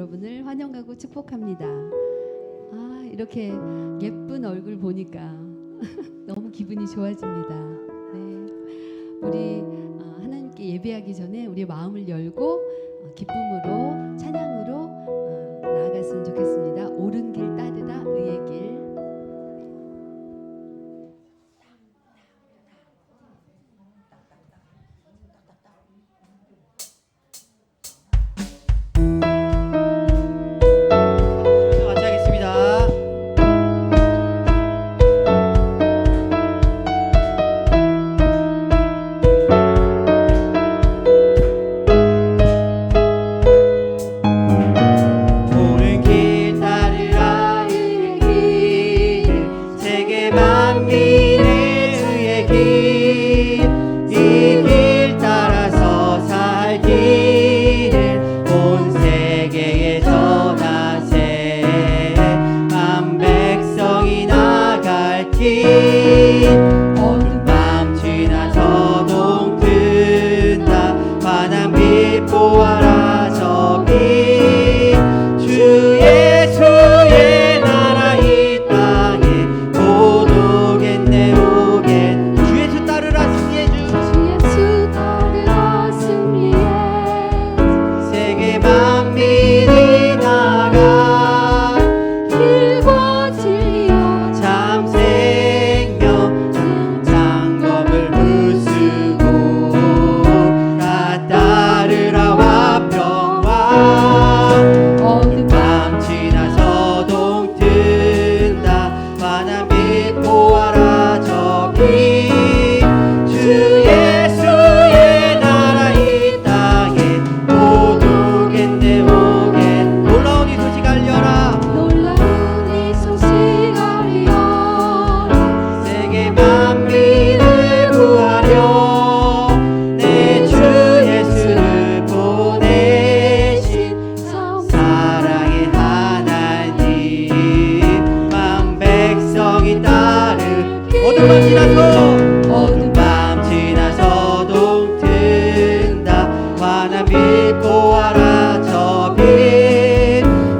여러분을 환영하고 축복합니다. 이렇게 예쁜 얼굴 보니까 너무 기분이 좋아집니다. 네, 우리 하나님께 예배하기 전에 우리 마음을 열고 기쁨으로 찬양으로 나아갔으면 좋겠습니다. 옳은 길 따르라 의의 길. 어두운 밤 지나서 동튼다 환한 빛 보아라 저기 주 예수의 나라 이 땅에 곧 오겠네 오겠네 주 예수 따르라 승리의 주 예수 따르라 승리의 세계 만민이 나가 길과 진리여 참 생명 장검을 부수고 다 따르라 화평왕 어두운 밤 지나서 동튼다 환한 빛 보아라 저기 주 예수의 나라 이 땅에 곧 오겠네 오겠네 놀라운 이 소식 알려라 놀라운 이 소식 알리라 세계 만민을 구하려 내 주 예수를 보내신 사랑의 하나님 만 백성이 따르 어두운 밤 지나서 동튼다 환한 빛 보아라 저기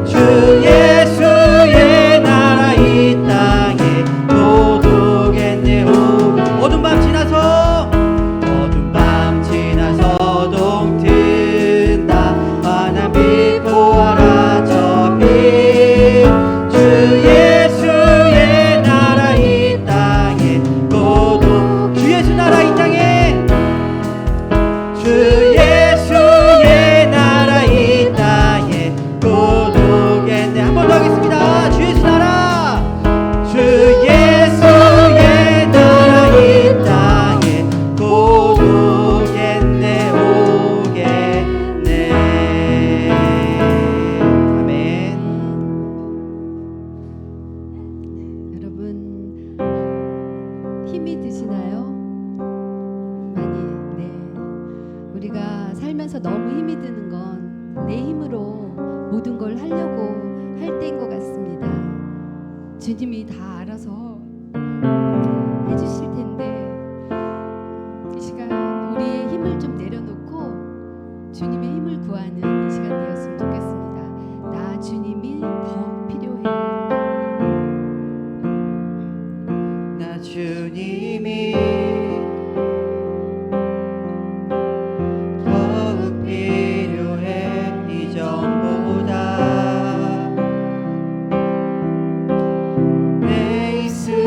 주 예수의 나라 이 땅에 곧 오겠네 어두운 밤 지나서 동튼다 환한 빛 보아라 저기 주 예수의 나라 이 땅에 곧 주 예수 나라 이 땅에 주 예수의 나라 이 땅에 곧 오겠네 한 번 더 하겠습니다. 주 예수 나라 주 예수의 나라 이 땅에 곧 오겠네 오겠네 아멘. 여러분 힘이 드시나요? 많이. 네. 우리가 살면서 너무 힘이 드는 건 내 힘으로 모든 걸 하려고 할 때인 것 같습니다. 주님이 다 알아서 해주실 텐데 이 시간 우리의 힘을 좀 내려놓고 주님의 힘을 구하는 이 시간 되었으면 좋겠습니다. 나 주님이 더 필요해. 나 주님이 더욱 필요해 이전보다 내 있음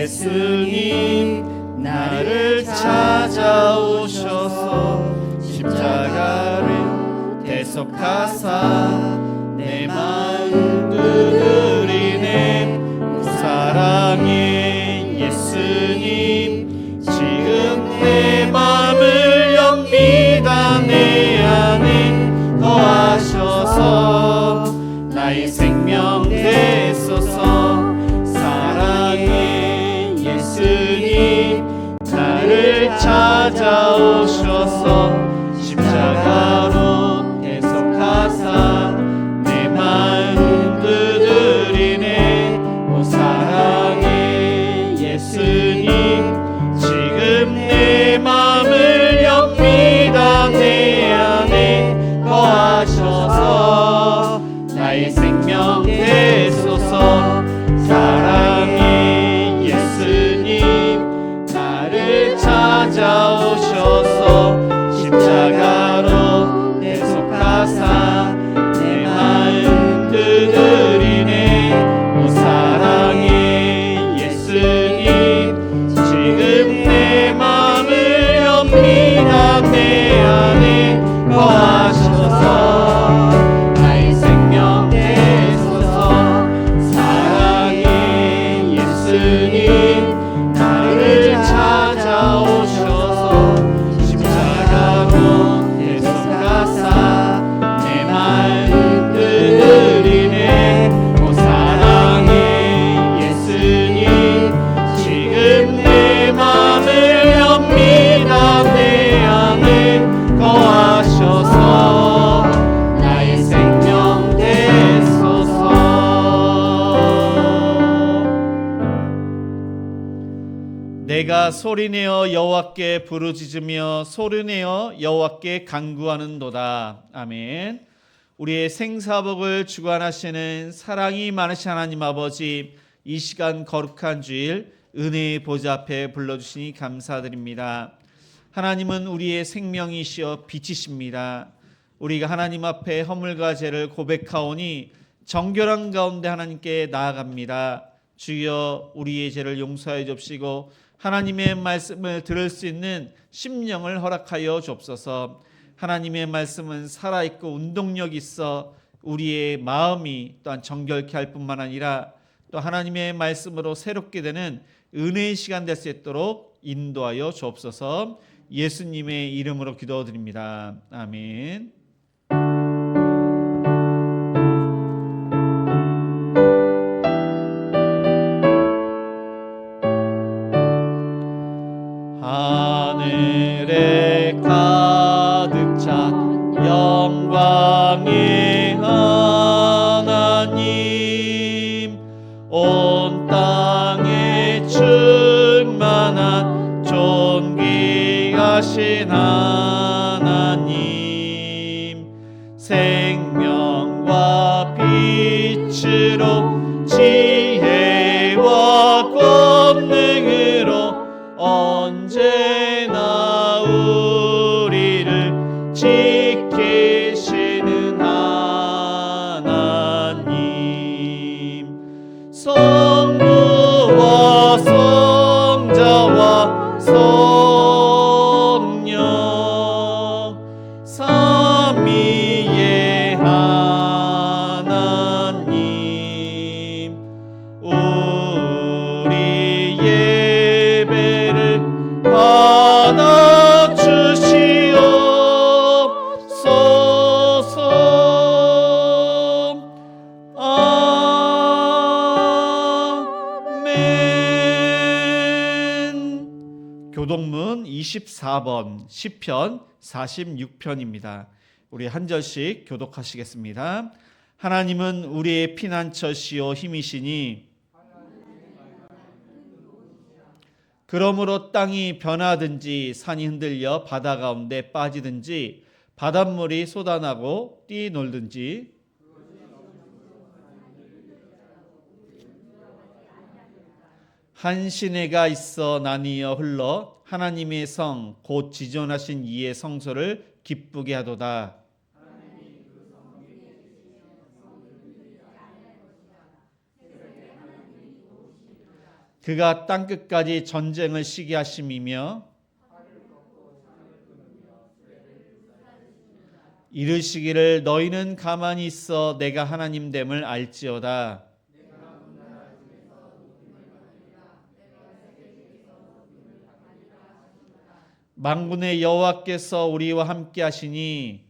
예수님 나를 찾아오셔서 십자가를 대속하사 내 마음 두드리네. 사랑의 예수님 지금 내 마음을 엽니다. 내 안에 거하셔서 나의 생명 되소서. 사랑의 예수님 나를 찾아오셔서 십자가로 대속하사 내 마음 두드리네. 오 사랑의 예수님 지금 내 마음을 엽니다. 내 안에 거하셔서 나의 생명 되소서. 사랑의 예수님 나를 찾아오셔서 십자가로 대속하사 내 마음 두드리네. 오 사랑의 예수님 지금 내 마음을 엽니다. 내 안에 거하셔서 나의 생명 되소서. 사랑의 예수님 나를 찾아오셔서 십자가로 대속하사 내 마음 두드리네. 오 사랑의 예수님 지금 내 마음을 엽니다. 내 안에 거하셔서 나의 생명 되소서. 내가 소리내어 여호와께 부르짖으며 소리내어 여호와께 간구하는도다. 아멘. 우리의 생사복을 주관하시는 사랑이 많으신 하나님 아버지, 이 시간 거룩한 주일 은혜의 보좌 앞에 불러주시니 감사드립니다. 하나님은 우리의 생명이시여 빛이십니다. 우리가 하나님 앞에 허물과 죄를 고백하오니 정결한 가운데 하나님께 나아갑니다. 주여 우리의 죄를 용서하여 주옵시고 하나님의 말씀을 들을 수 있는 심령을 허락하여 주옵소서. 하나님의 말씀은 살아있고 운동력 있어 우리의 마음이 또한 정결케 할 뿐만 아니라 또 하나님의 말씀으로 새롭게 되는 은혜의 시간 될 수 있도록 인도하여 주옵소서. 예수님의 이름으로 기도드립니다. 아멘. 하늘에 가득 찬 영광의 하나님, 온 땅에 충만한 존귀하신 하나님, 생명과 빛으로 지혜와 권능으로 언제나 우리를 지키시는 하나님, 성부와 성자와 성령 삼위의 하나님, 우리 예배를 받아 주시옵소서. 아멘. 교동문 24번 시편 46편입니다. 우리 한 절씩 교독하시겠습니다. 하나님은 우리의 피난처시요 힘이시니 그러므로 땅이 변하든지 산이 흔들려 바다 가운데 빠지든지 바닷물이 쏟아나고 뛰놀든지 한 시내가 있어 나뉘어 흘러 하나님의 성 곧 지존하신 이의 성소를 기쁘게 하도다. 그가 땅끝까지 전쟁을 시게 하심이며 이르시기를 너희는 가만히 있어 내가 하나님 됨을 알지어다. 만군의 여호와께서 우리와 함께 하시니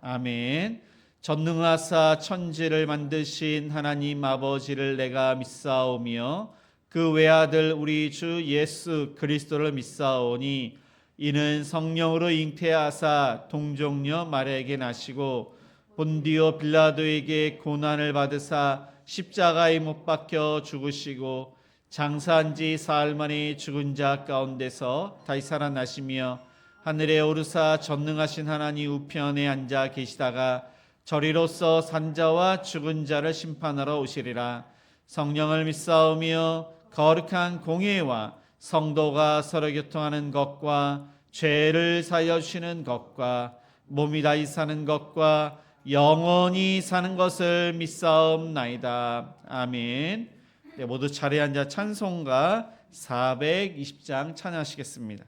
아멘. 전능하사 천지를 만드신 하나님 아버지를 내가 믿사오며 그 외아들 우리 주 예수 그리스도를 믿사오니 이는 성령으로 잉태하사 동정녀 마리아에게 나시고 본디오 빌라도에게 고난을 받으사 십자가에 못 박혀 죽으시고 장사한 지 사흘 만에 죽은 자 가운데서 다시 살아나시며 하늘에 오르사 전능하신 하나님 우편에 앉아 계시다가 저리로서 산자와 죽은 자를 심판하러 오시리라. 성령을 믿사오며 거룩한 공예와 성도가 서로 교통하는 것과 죄를 사하여 주시는 것과 몸이 다시 사는 것과 영원히 사는 것을 믿사옵나이다. 아멘. 네, 모두 자리에 앉아 찬송가 420장 찬양하시겠습니다.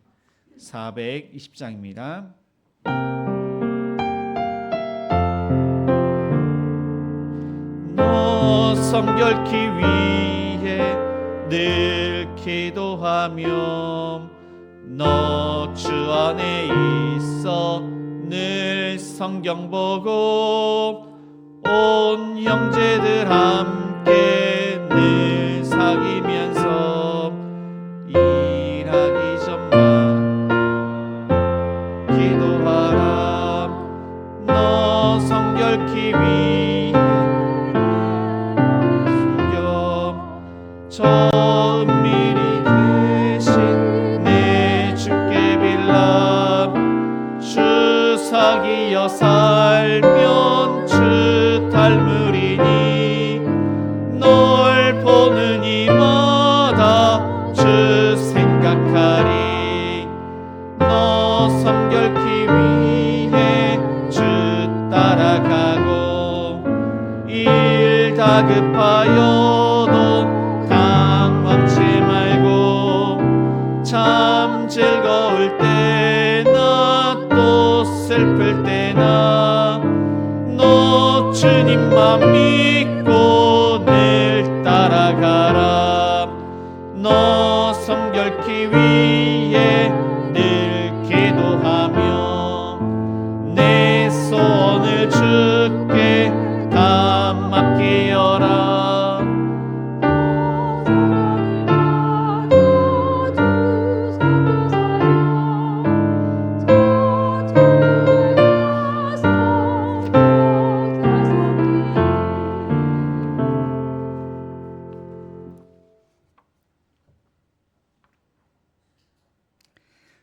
420장입니다. 너 성결케 위해 늘 기도하며 너 주 안에 있어 늘 성경 보고 온 형제들 함께 늘 사귀면서 일하기 전만 기도하라. 너 성결케 위해 숙여 저 은밀히 계신 내 주께 빌라. 주 사귀어 살면 주 닮으리니 널 보는 이마다 주 생각하리. 너 성결케 위해 주 따라가고 일 다급하여도 당황치 말고 참 즐거울 때나 또 슬플 때나 너 주님만 믿고 늘 따라가라. 너 성결케 위해 늘 기도하며 내 소원을 주께 다 맡기어라.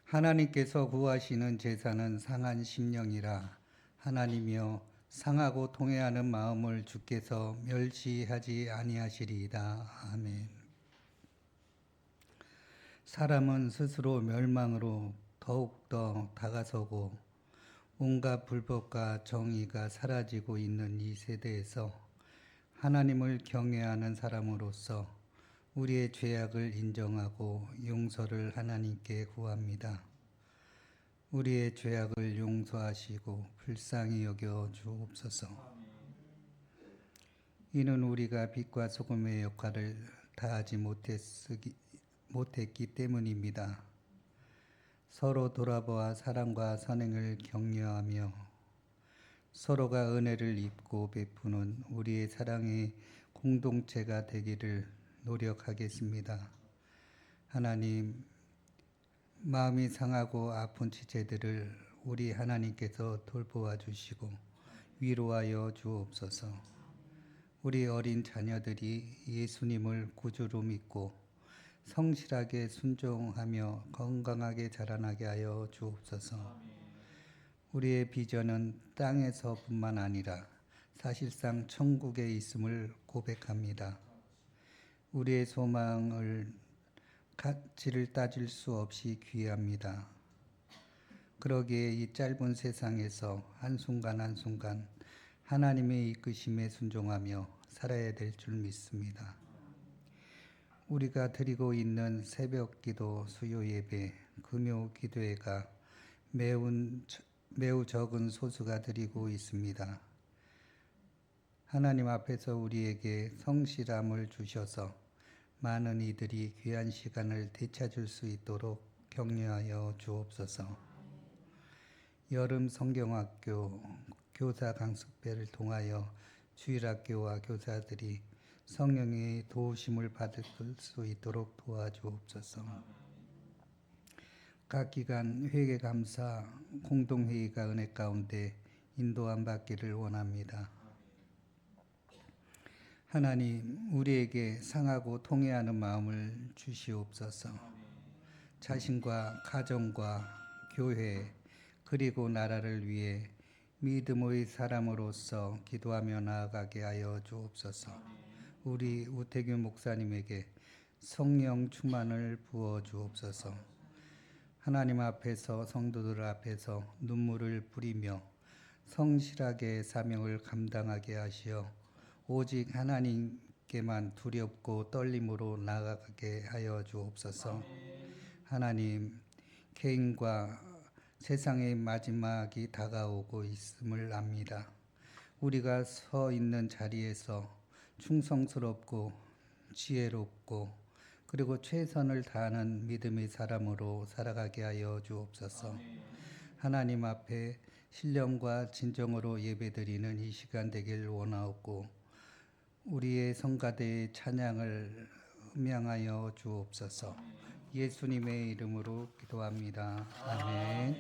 하나님께서 구하시는 제사는 상한 심령이라. 하나님이여 상하고 통회하는 마음을 주께서 멸시하지 아니하시리이다. 아멘. 사람은 스스로 멸망으로 더욱더 다가서고 온갖 불법과 정의가 사라지고 있는 이 세대에서 하나님을 경외하는 사람으로서 우리의 죄악을 인정하고 용서를 하나님께 구합니다. 우리의 죄악을 용서하시고 불쌍히 여겨 주옵소서. 이는 우리가 빛과 소금의 역할을 다하지 못했기 때문입니다. 서로 돌아보아 사랑과 선행을 격려하며 서로가 은혜를 입고 베푸는 우리의 사랑의 공동체가 되기를 노력하겠습니다. 하나님, 마음이 상하고 아픈 지체들을 우리 하나님께서 돌보아 주시고 위로하여 주옵소서. 우리 어린 자녀들이 예수님을 구주로 믿고 성실하게 순종하며 건강하게 자라나게 하여 주옵소서. 우리의 비전은 땅에서뿐만 아니라 사실상 천국에 있음을 고백합니다. 우리의 소망을 가치를 따질 수 없이 귀합니다. 그러기에 이 짧은 세상에서 한순간 한순간 하나님의 이끄심에 순종하며 살아야 될 줄 믿습니다. 우리가 드리고 있는 새벽 기도, 수요 예배, 금요 기도회가 매우 적은 소수가 드리고 있습니다. 하나님 앞에서 우리에게 성실함을 주셔서 많은 이들이 귀한 시간을 되찾을 수 있도록 격려하여 주옵소서. 여름 성경학교 교사 강습회를 통하여 주일학교와 교사들이 성령의 도우심을 받을 수 있도록 도와주옵소서. 각 기관 회계감사 공동회의가 은혜 가운데 인도함 받기를 원합니다. 하나님, 우리에게 상하고 통회하는 마음을 주시옵소서. 자신과 가정과 교회 그리고 나라를 위해 믿음의 사람으로서 기도하며 나아가게 하여 주옵소서. 우리 우태규 목사님에게 성령 충만을 부어 주옵소서. 하나님 앞에서 성도들 앞에서 눈물을 뿌리며 성실하게 사명을 감당하게 하시어 오직 하나님께만 두렵고 떨림으로 나아가게 하여 주옵소서. 하나님, 개인과 세상의 마지막이 다가오고 있음을 압니다. 우리가 서 있는 자리에서 충성스럽고 지혜롭고 그리고 최선을 다하는 믿음의 사람으로 살아가게 하여 주옵소서. 하나님 앞에 신령과 진정으로 예배드리는 이 시간 되길 원하옵고 우리의 성가대의 찬양을 음양하여 주옵소서. 예수님의 이름으로 기도합니다. 아멘.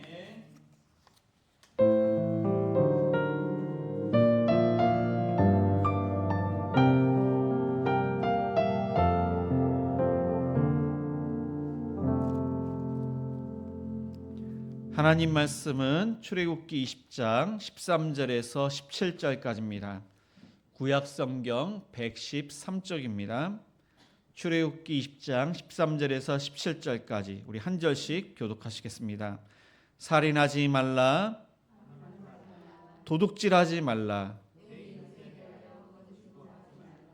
하나님 말씀은 출애굽기 20장 13절에서 17절까지입니다. 구약 성경 113쪽입니다. 출애굽기 20장 13절에서 17절까지 우리 한 절씩 교독하시겠습니다. 살인하지 말라, 도둑질하지 말라.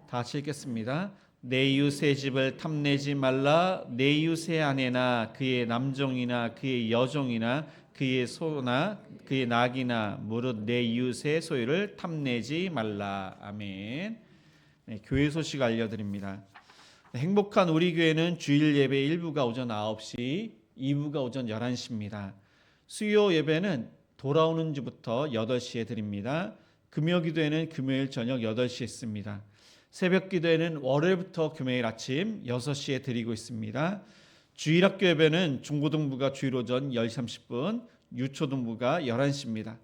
다 같이 읽겠습니다. 내 이웃의 집을 탐내지 말라. 내 이웃의 아내나 그의 남종이나 그의 여종이나 그의 소나 그의 낙이나 무릇 내 이웃의 소유를 탐내지 말라. 아멘. 네, 교회 소식 알려드립니다. 행복한 우리 교회는 주일 예배 1부가 오전 9시, 2부가 오전 11시입니다. 수요 예배는 돌아오는 주부터 8시에 드립니다. 금요 기도회는 금요일 저녁 8시에 있습니다. 새벽 기도회는 월요일부터 금요일 아침 6시에 드리고 있습니다. 주일학교 예배는 중고등부가 주일 오전 10시 30분, 유초등부가 11시입니다.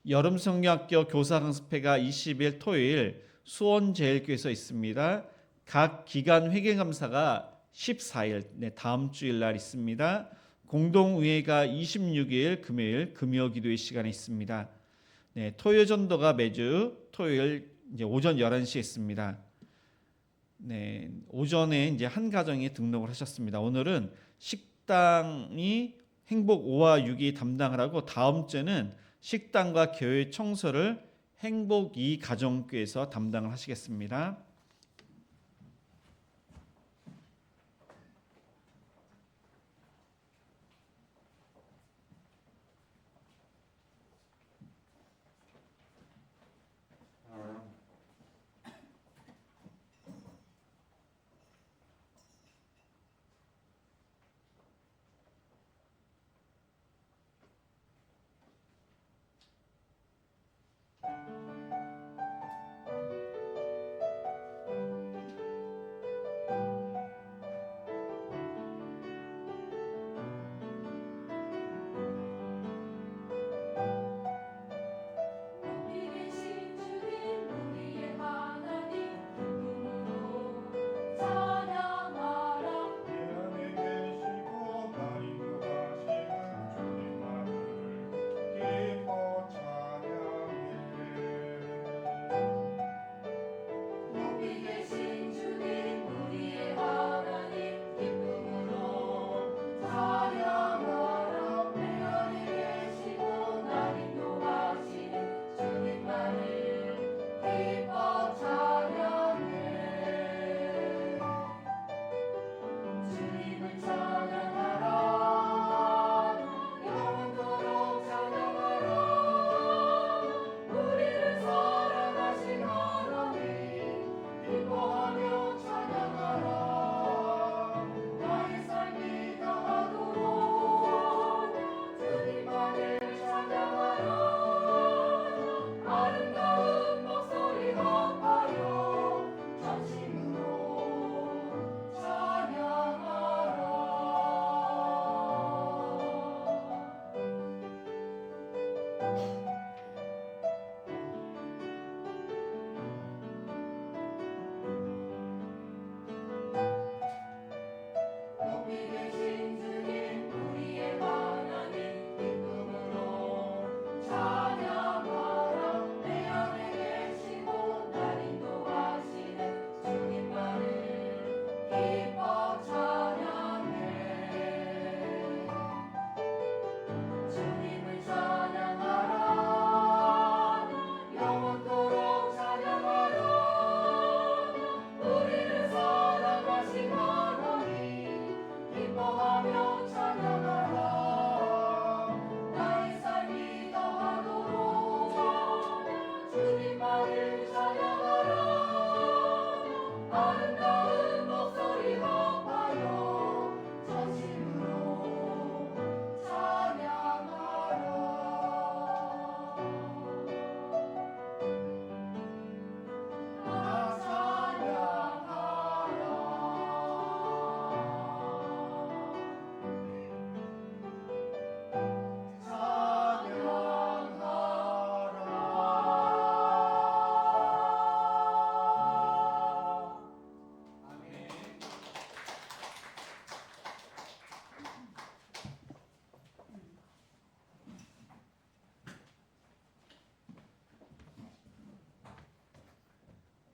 여름 성경학교 교사 강습회가 20일 토요일 수원제일교회에서 있습니다. 각 기간 회계감사가 14일, 다음 주일 날 있습니다. 공동의회가 26일 금요일 금요기도회 시간에 있습니다. 토요 전도가 매주 토요일 이제 오전 11시에 있습니다. 오전에 이제 한 가정이 등록을 하셨습니다. 오늘은 식당이 행복 5와 6이 담당을 하고 다음 주에는 식당과 교회 청소를 행복 2 가정교회에서 담당을 하시겠습니다.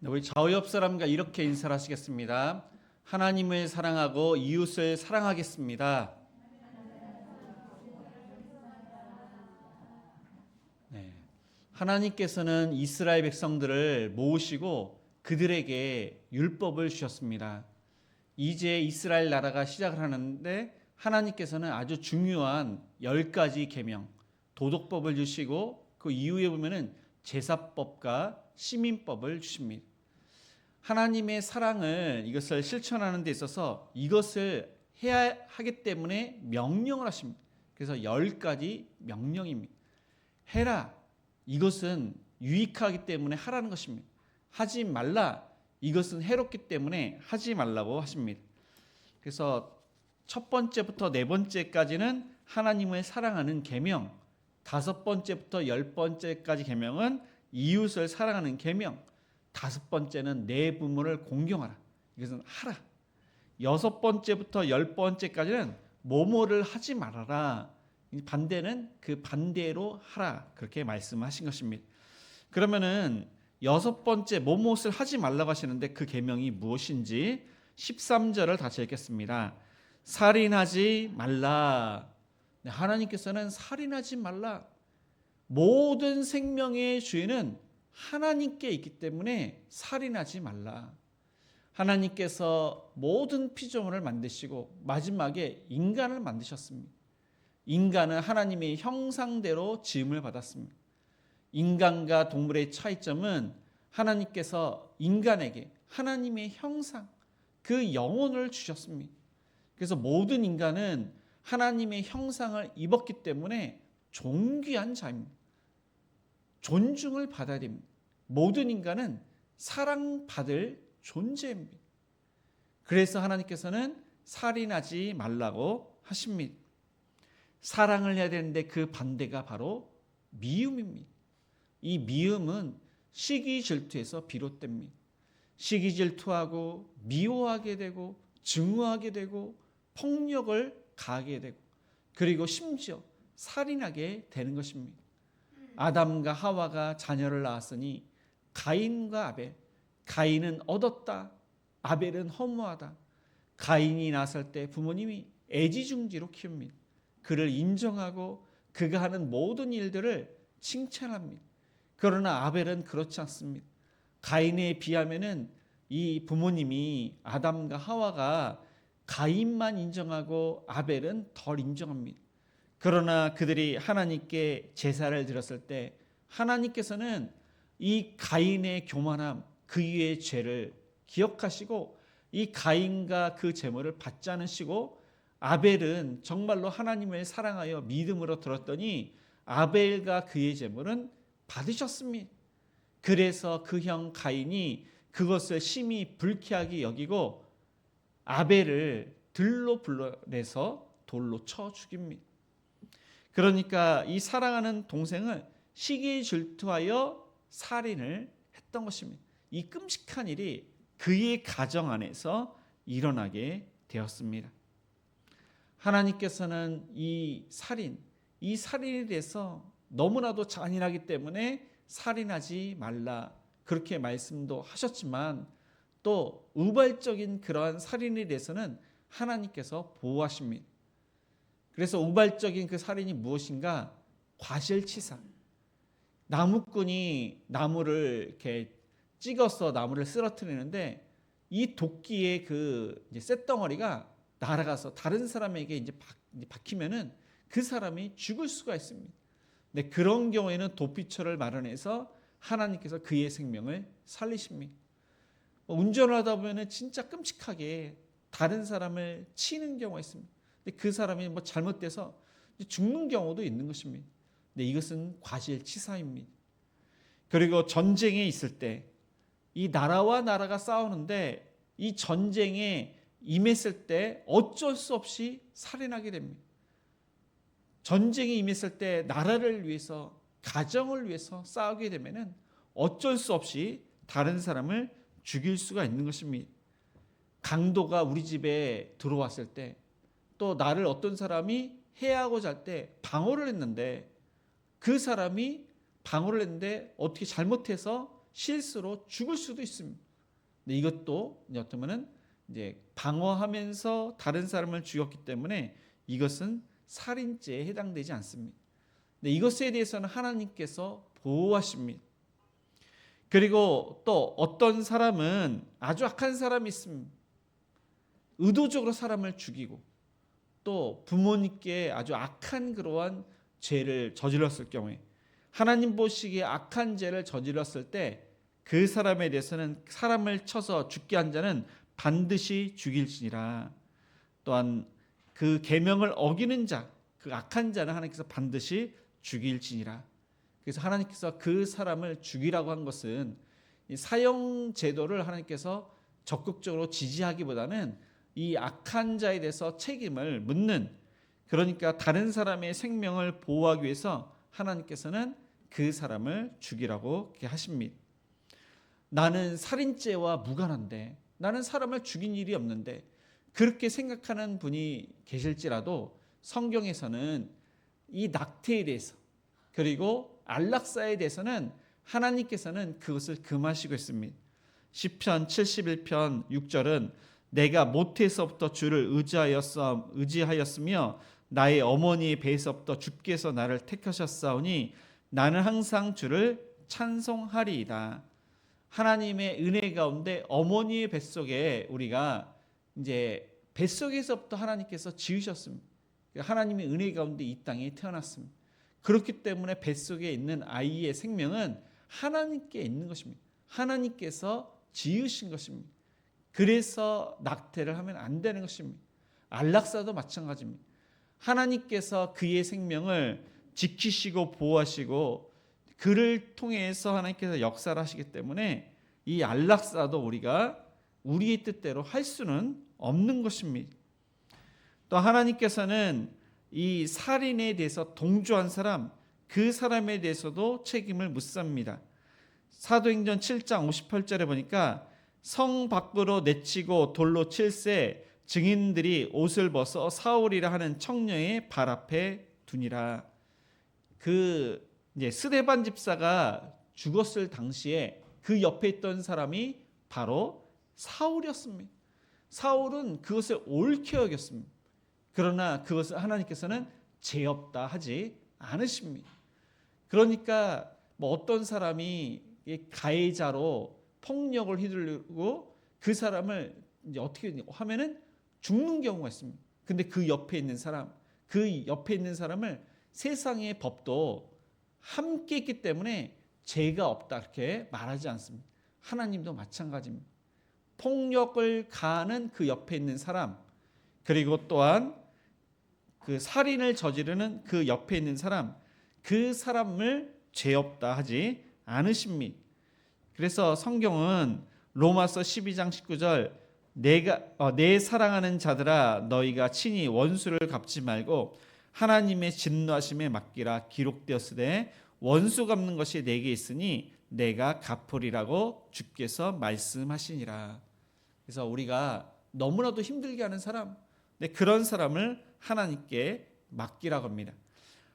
우리 좌우옆 사람과 이렇게 인사를 하시겠습니다. 하나님을 사랑하고 이웃을 사랑하겠습니다. 네. 하나님께서는 이스라엘 백성들을 모으시고 그들에게 율법을 주셨습니다. 이제 이스라엘 나라가 시작을 하는데 하나님께서는 아주 중요한 10가지 계명, 도덕법을 주시고 그 이후에 보면은 제사법과 시민법을 주십니다. 하나님의 사랑을 이것을 실천하는 데 있어서 이것을 해야 하기 때문에 명령을 하십니다. 그래서 10가지 명령입니다. 해라. 이것은 유익하기 때문에 하라는 것입니다. 하지 말라. 이것은 해롭기 때문에 하지 말라고 하십니다. 그래서 첫 번째부터 네 번째까지는 하나님을 사랑하는 계명, 5번째부터 10번째까지 계명은 이웃을 사랑하는 계명, 5번째는 내 부모를 공경하라. 이것은 하라. 6번째부터 10번째까지는 뭐뭐를 하지 말아라. 반대는 그 반대로 하라. 그렇게 말씀하신 것입니다. 그러면은 6번째 뭐뭇을 하지 말라고 하시는데 그 계명이 무엇인지 13절을 다시 읽겠습니다. 살인하지 말라. 하나님께서는 살인하지 말라. 모든 생명의 주인은 하나님께 있기 때문에 살인하지 말라. 하나님께서 모든 피조물을 만드시고 마지막에 인간을 만드셨습니다. 인간은 하나님의 형상대로 지음을 받았습니다. 인간과 동물의 차이점은 하나님께서 인간에게 하나님의 형상, 그 영혼을 주셨습니다. 그래서 모든 인간은 하나님의 형상을 입었기 때문에 존귀한 자입니다. 존중을 받아야 됩니다. 모든 인간은 사랑받을 존재입니다. 그래서 하나님께서는 살인하지 말라고 하십니다. 사랑을 해야 되는데 그 반대가 바로 미움입니다. 이 미움은 시기 질투에서 비롯됩니다. 시기 질투하고 미워하게 되고 증오하게 되고 폭력을 가하게 되고 그리고 심지어 살인하게 되는 것입니다. 아담과 하와가 자녀를 낳았으니 가인과 아벨, 가인은 얻었다, 아벨은 허무하다. 가인이 낳았을 때 부모님이 애지중지로 키웁니다. 그를 인정하고 그가 하는 모든 일들을 칭찬합니다. 그러나 아벨은 그렇지 않습니다. 가인에 비하면은 이 부모님이 아담과 하와가 가인만 인정하고 아벨은 덜 인정합니다. 그러나 그들이 하나님께 제사를 드렸을 때 하나님께서는 이 가인의 교만함, 그 위의 죄를 기억하시고 이 가인과 그 제물을 받지 않으시고 아벨은 정말로 하나님을 사랑하여 믿음으로 들었더니 아벨과 그의 제물은 받으셨습니다. 그래서 그 형 가인이 그것을 심히 불쾌하게 여기고 아벨을 들로 불러내서 돌로 쳐 죽입니다. 그러니까 이 사랑하는 동생을 시기에 질투하여 살인을 했던 것입니다. 이 끔찍한 일이 그의 가정 안에서 일어나게 되었습니다. 하나님께서는 이 살인에 대해서 너무나도 잔인하기 때문에 살인하지 말라 그렇게 말씀도 하셨지만 또 우발적인 그러한 살인에 대해서는 하나님께서 보호하십니다. 그래서 우발적인 그 살인이 무엇인가? 과실치사. 나무꾼이 나무를 이렇게 찍어서 나무를 쓰러뜨리는데 이 도끼의 그 쇳덩어리가 날아가서 다른 사람에게 이제 박히면은 그 사람이 죽을 수가 있습니다. 근데 그런 경우에는 도피처를 마련해서 하나님께서 그의 생명을 살리십니다. 운전을 하다 보면은 진짜 끔찍하게 다른 사람을 치는 경우가 있습니다. 근데 그 사람이 잘못돼서 죽는 경우도 있는 것입니다. 근데 이것은 과실치사입니다. 그리고 전쟁에 있을 때 이 나라와 나라가 싸우는데 이 전쟁에 임했을 때 어쩔 수 없이 살인하게 됩니다. 전쟁에 임했을 때 나라를 위해서 가정을 위해서 싸우게 되면은 어쩔 수 없이 다른 사람을 죽일 수가 있는 것입니다. 강도가 우리 집에 들어왔을 때 또 나를 어떤 사람이 해하고자 할 때 방어를 했는데 그 사람이 방어를 했는데 어떻게 잘못해서 실수로 죽을 수도 있습니다. 근데 이것도 이제 어쩌면은 이제 방어하면서 다른 사람을 죽였기 때문에 이것은 살인죄에 해당되지 않습니다. 근데 이것에 대해서는 하나님께서 보호하십니다. 그리고 또 어떤 사람은 아주 악한 사람이 있습니다. 의도적으로 사람을 죽이고 또 부모님께 아주 악한 그러한 죄를 저질렀을 경우에 하나님 보시기에 악한 죄를 저질렀을 때 그 사람에 대해서는 사람을 쳐서 죽게 한 자는 반드시 죽일지니라. 또한 그 계명을 어기는 자, 그 악한 자는 하나님께서 반드시 죽일지니라. 그래서 하나님께서 그 사람을 죽이라고 한 것은 이 사형 제도를 하나님께서 적극적으로 지지하기보다는 이 악한 자에 대해서 책임을 묻는, 그러니까 다른 사람의 생명을 보호하기 위해서 하나님께서는 그 사람을 죽이라고 하십니다. 나는 살인죄와 무관한데, 나는 사람을 죽인 일이 없는데, 그렇게 생각하는 분이 계실지라도 성경에서는 이 낙태에 대해서 그리고 안락사에 대해서는 하나님께서는 그것을 금하시고 있습니다. 시편 71편 6절은 내가 모태에서부터 주를 의지하였으며 나의 어머니의 배에서부터 주께서 나를 택하셨사오니 나는 항상 주를 찬송하리이다. 하나님의 은혜 가운데 어머니의 뱃속에 우리가 이제 뱃속에서부터 하나님께서 지으셨습니다. 하나님의 은혜 가운데 이 땅에 태어났습니다. 그렇기 때문에 뱃속에 있는 아이의 생명은 하나님께 있는 것입니다. 하나님께서 지으신 것입니다. 그래서 낙태를 하면 안 되는 것입니다. 안락사도 마찬가지입니다. 하나님께서 그의 생명을 지키시고 보호하시고 그를 통해서 하나님께서 역사를 하시기 때문에 이 안락사도 우리가 우리의 뜻대로 할 수는 없는 것입니다. 또 하나님께서는 이 살인에 대해서 동조한 사람, 그 사람에 대해서도 책임을 묻습니다. 사도행전 7장 58절에 보니까 성 밖으로 내치고 돌로 칠세 증인들이 옷을 벗어 사울이라 하는 청년의 발 앞에 두니라. 그 이제 스데반 집사가 죽었을 당시에 그 옆에 있던 사람이 바로 사울이었습니다. 사울은 그것을 옳게 여겼습니다. 그러나 그것을 하나님께서는 죄 없다 하지 않으십니다. 그러니까 뭐 어떤 사람이 가해자로 폭력을 휘둘르고 그 사람을 이제 어떻게 하면은 죽는 경우가 있습니다. 근데 그 옆에 있는 사람을 세상의 법도 함께 있기 때문에 죄가 없다 이렇게 말하지 않습니다. 하나님도 마찬가지입니다. 폭력을 가하는 그 옆에 있는 사람, 그리고 또한 그 살인을 저지르는 그 옆에 있는 사람, 그 사람을 죄 없다 하지 않으십니다. 그래서 성경은 로마서 12장 19절 내 사랑하는 자들아 너희가 친히 원수를 갚지 말고 하나님의 진노하심에 맡기라 기록되었으되 원수 갚는 것이 내게 있으니 내가 갚으리라고 주께서 말씀하시니라. 그래서 우리가 너무나도 힘들게 하는 사람, 그런 사람을 하나님께 맡기라고 합니다.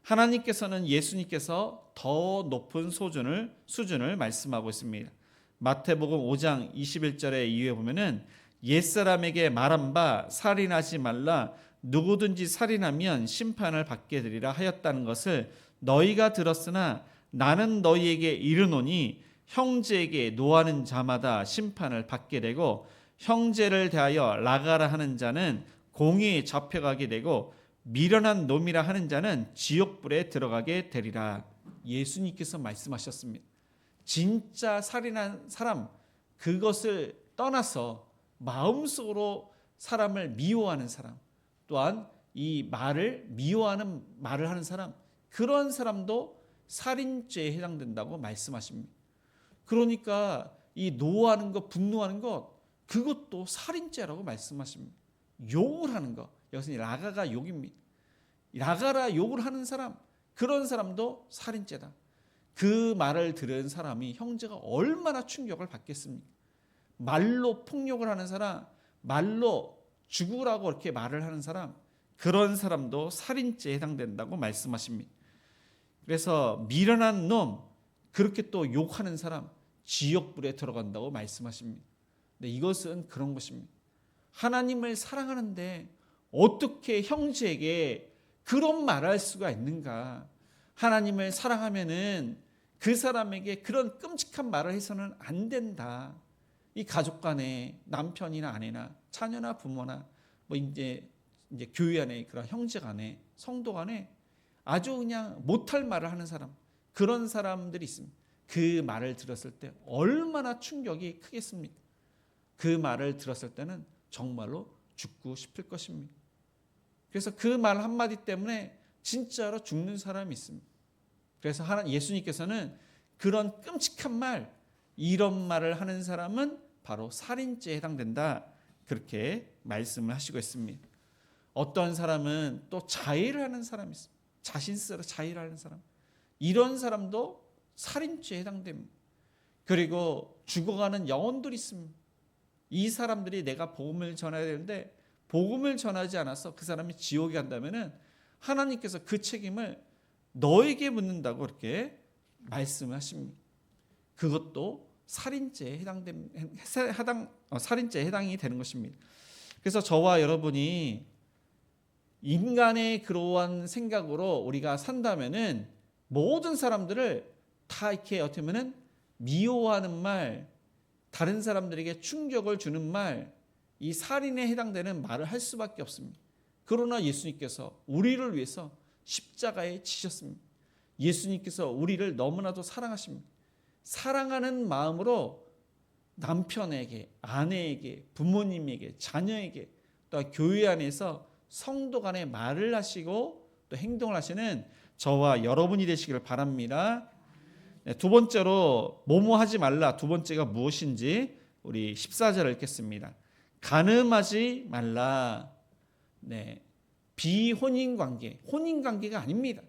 하나님께서는 예수님께서 더 높은 수준을 말씀하고 있습니다. 마태복음 5장 21절에 이후에 보면은 옛사람에게 말한 바 살인하지 말라 누구든지 살인하면 심판을 받게 되리라 하였다는 것을 너희가 들었으나 나는 너희에게 이르노니 형제에게 노하는 자마다 심판을 받게 되고 형제를 대하여 나가라 하는 자는 공의에 잡혀가게 되고 미련한 놈이라 하는 자는 지옥불에 들어가게 되리라. 예수님께서 말씀하셨습니다. 진짜 살인한 사람, 그것을 떠나서 마음속으로 사람을 미워하는 사람, 또한 이 말을 미워하는 말을 하는 사람, 그런 사람도 살인죄에 해당된다고 말씀하십니다. 그러니까 이 노하는 것, 분노하는 것, 그것도 살인죄라고 말씀하십니다. 욕을 하는 것, 여기서 라가가 욕입니다. 라가라 욕을 하는 사람, 그런 사람도 살인죄다. 그 말을 들은 사람이 형제가 얼마나 충격을 받겠습니까? 말로 폭력을 하는 사람, 말로 죽으라고 이렇게 말을 하는 사람, 그런 사람도 살인죄에 해당된다고 말씀하십니다. 그래서 미련한 놈, 그렇게 또 욕하는 사람, 지옥불에 들어간다고 말씀하십니다. 네, 이것은 그런 것입니다. 하나님을 사랑하는데 어떻게 형제에게 그런 말할 수가 있는가? 하나님을 사랑하면은 그 사람에게 그런 끔찍한 말을 해서는 안 된다. 이 가족 간에 남편이나 아내나 자녀나 부모나 뭐 이제 교회 안에 그런 형제 간에 성도 간에 아주 그냥 못할 말을 하는 사람, 그런 사람들이 있습니다. 그 말을 들었을 때 얼마나 충격이 크겠습니까? 그 말을 들었을 때는 정말로 죽고 싶을 것입니다. 그래서 그 말 한마디 때문에 진짜로 죽는 사람이 있습니다. 그래서 예수님께서는 그런 끔찍한 말, 이런 말을 하는 사람은 바로 살인죄에 해당된다, 그렇게 말씀을 하시고 있습니다. 어떤 사람은 또 자해를 하는 사람이 있습니다. 자신 스스로 자해를 하는 사람, 이런 사람도 살인죄에 해당됩니다. 그리고 죽어가는 영혼들이 있습니다. 이 사람들이 내가 복음을 전해야 되는데 복음을 전하지 않아서 그 사람이 지옥에 간다면은 하나님께서 그 책임을 너에게 묻는다고 이렇게 말씀을 하십니다. 그것도 살인죄에 살인죄에 해당이 되는 것입니다. 그래서 저와 여러분이 인간의 그러한 생각으로 우리가 산다면은 모든 사람들을 다 이렇게 어떻게 보면은 미워하는 말, 다른 사람들에게 충격을 주는 말, 이 살인에 해당되는 말을 할 수밖에 없습니다. 그러나 예수님께서 우리를 위해서 십자가에 지셨습니다. 예수님께서 우리를 너무나도 사랑하십니다. 사랑하는 마음으로 남편에게, 아내에게, 부모님에게, 자녀에게, 또 교회 안에서 성도 간에 말을 하시고 또 행동을 하시는 저와 여러분이 되시기를 바랍니다. 네, 두 번째로 뭐뭐 하지 말라, 두 번째가 무엇인지 우리 14절을 읽겠습니다. 간음하지 말라. 네, 비혼인관계, 혼인관계가 아닙니다.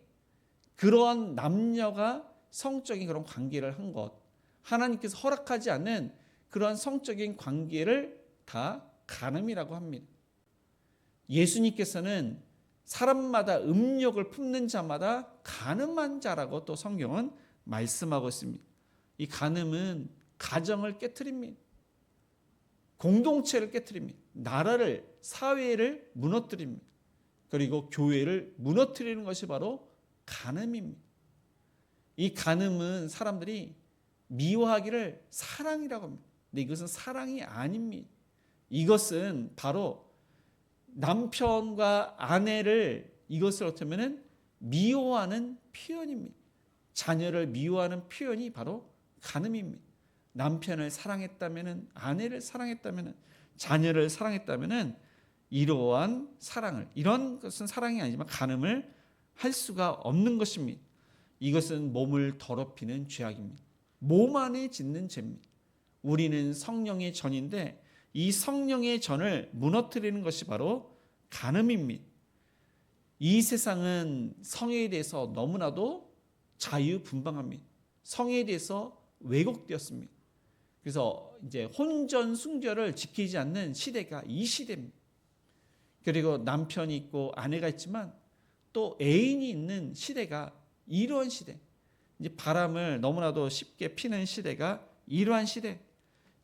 그러한 남녀가 성적인 그런 관계를 한 것, 하나님께서 허락하지 않는 그런 성적인 관계를 다 간음이라고 합니다. 예수님께서는 사람마다 음욕을 품는 자마다 간음한 자라고 또 성경은 말씀하고 있습니다. 이 간음은 가정을 깨트립니다. 공동체를 깨트립니다. 나라를, 사회를 무너뜨립니다. 그리고 교회를 무너뜨리는 것이 바로 간음입니다. 이 간음은 사람들이 미워하기를 사랑이라고 합니다. 근데 이것은 사랑이 아닙니다. 이것은 바로 남편과 아내를 이것을 어떻게 하면 미워하는 표현입니다. 자녀를 미워하는 표현이 바로 간음입니다. 남편을 사랑했다면, 아내를 사랑했다면, 자녀를 사랑했다면 이러한 사랑을, 이런 것은 사랑이 아니지만 간음을 할 수가 없는 것입니다. 이것은 몸을 더럽히는 죄악입니다. 몸 안에 짓는 죄입니다. 우리는 성령의 전인데 이 성령의 전을 무너뜨리는 것이 바로 간음입니다. 이 세상은 성에 대해서 너무나도 자유분방합니다. 성에 대해서 왜곡되었습니다. 그래서 이제 혼전 순결을 지키지 않는 시대가 이 시대입니다. 그리고 남편이 있고 아내가 있지만 또 애인이 있는 시대가 이러한 시대, 이제 바람을 너무나도 쉽게 피는 시대가 이러한 시대,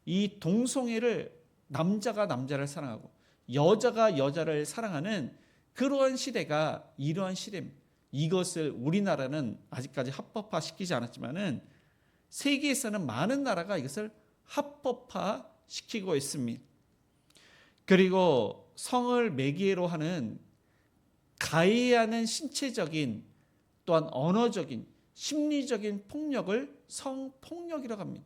이 동성애를 남자가 남자를 사랑하고 여자가 여자를 사랑하는 그러한 시대가 이러한 시대입니다. 이것을 우리나라는 아직까지 합법화시키지 않았지만은 세계에서는 많은 나라가 이것을 합법화시키고 있습니다. 그리고 성을 매개로 하는 가해하는 신체적인 또한 언어적인 심리적인 폭력을 성폭력이라고 합니다.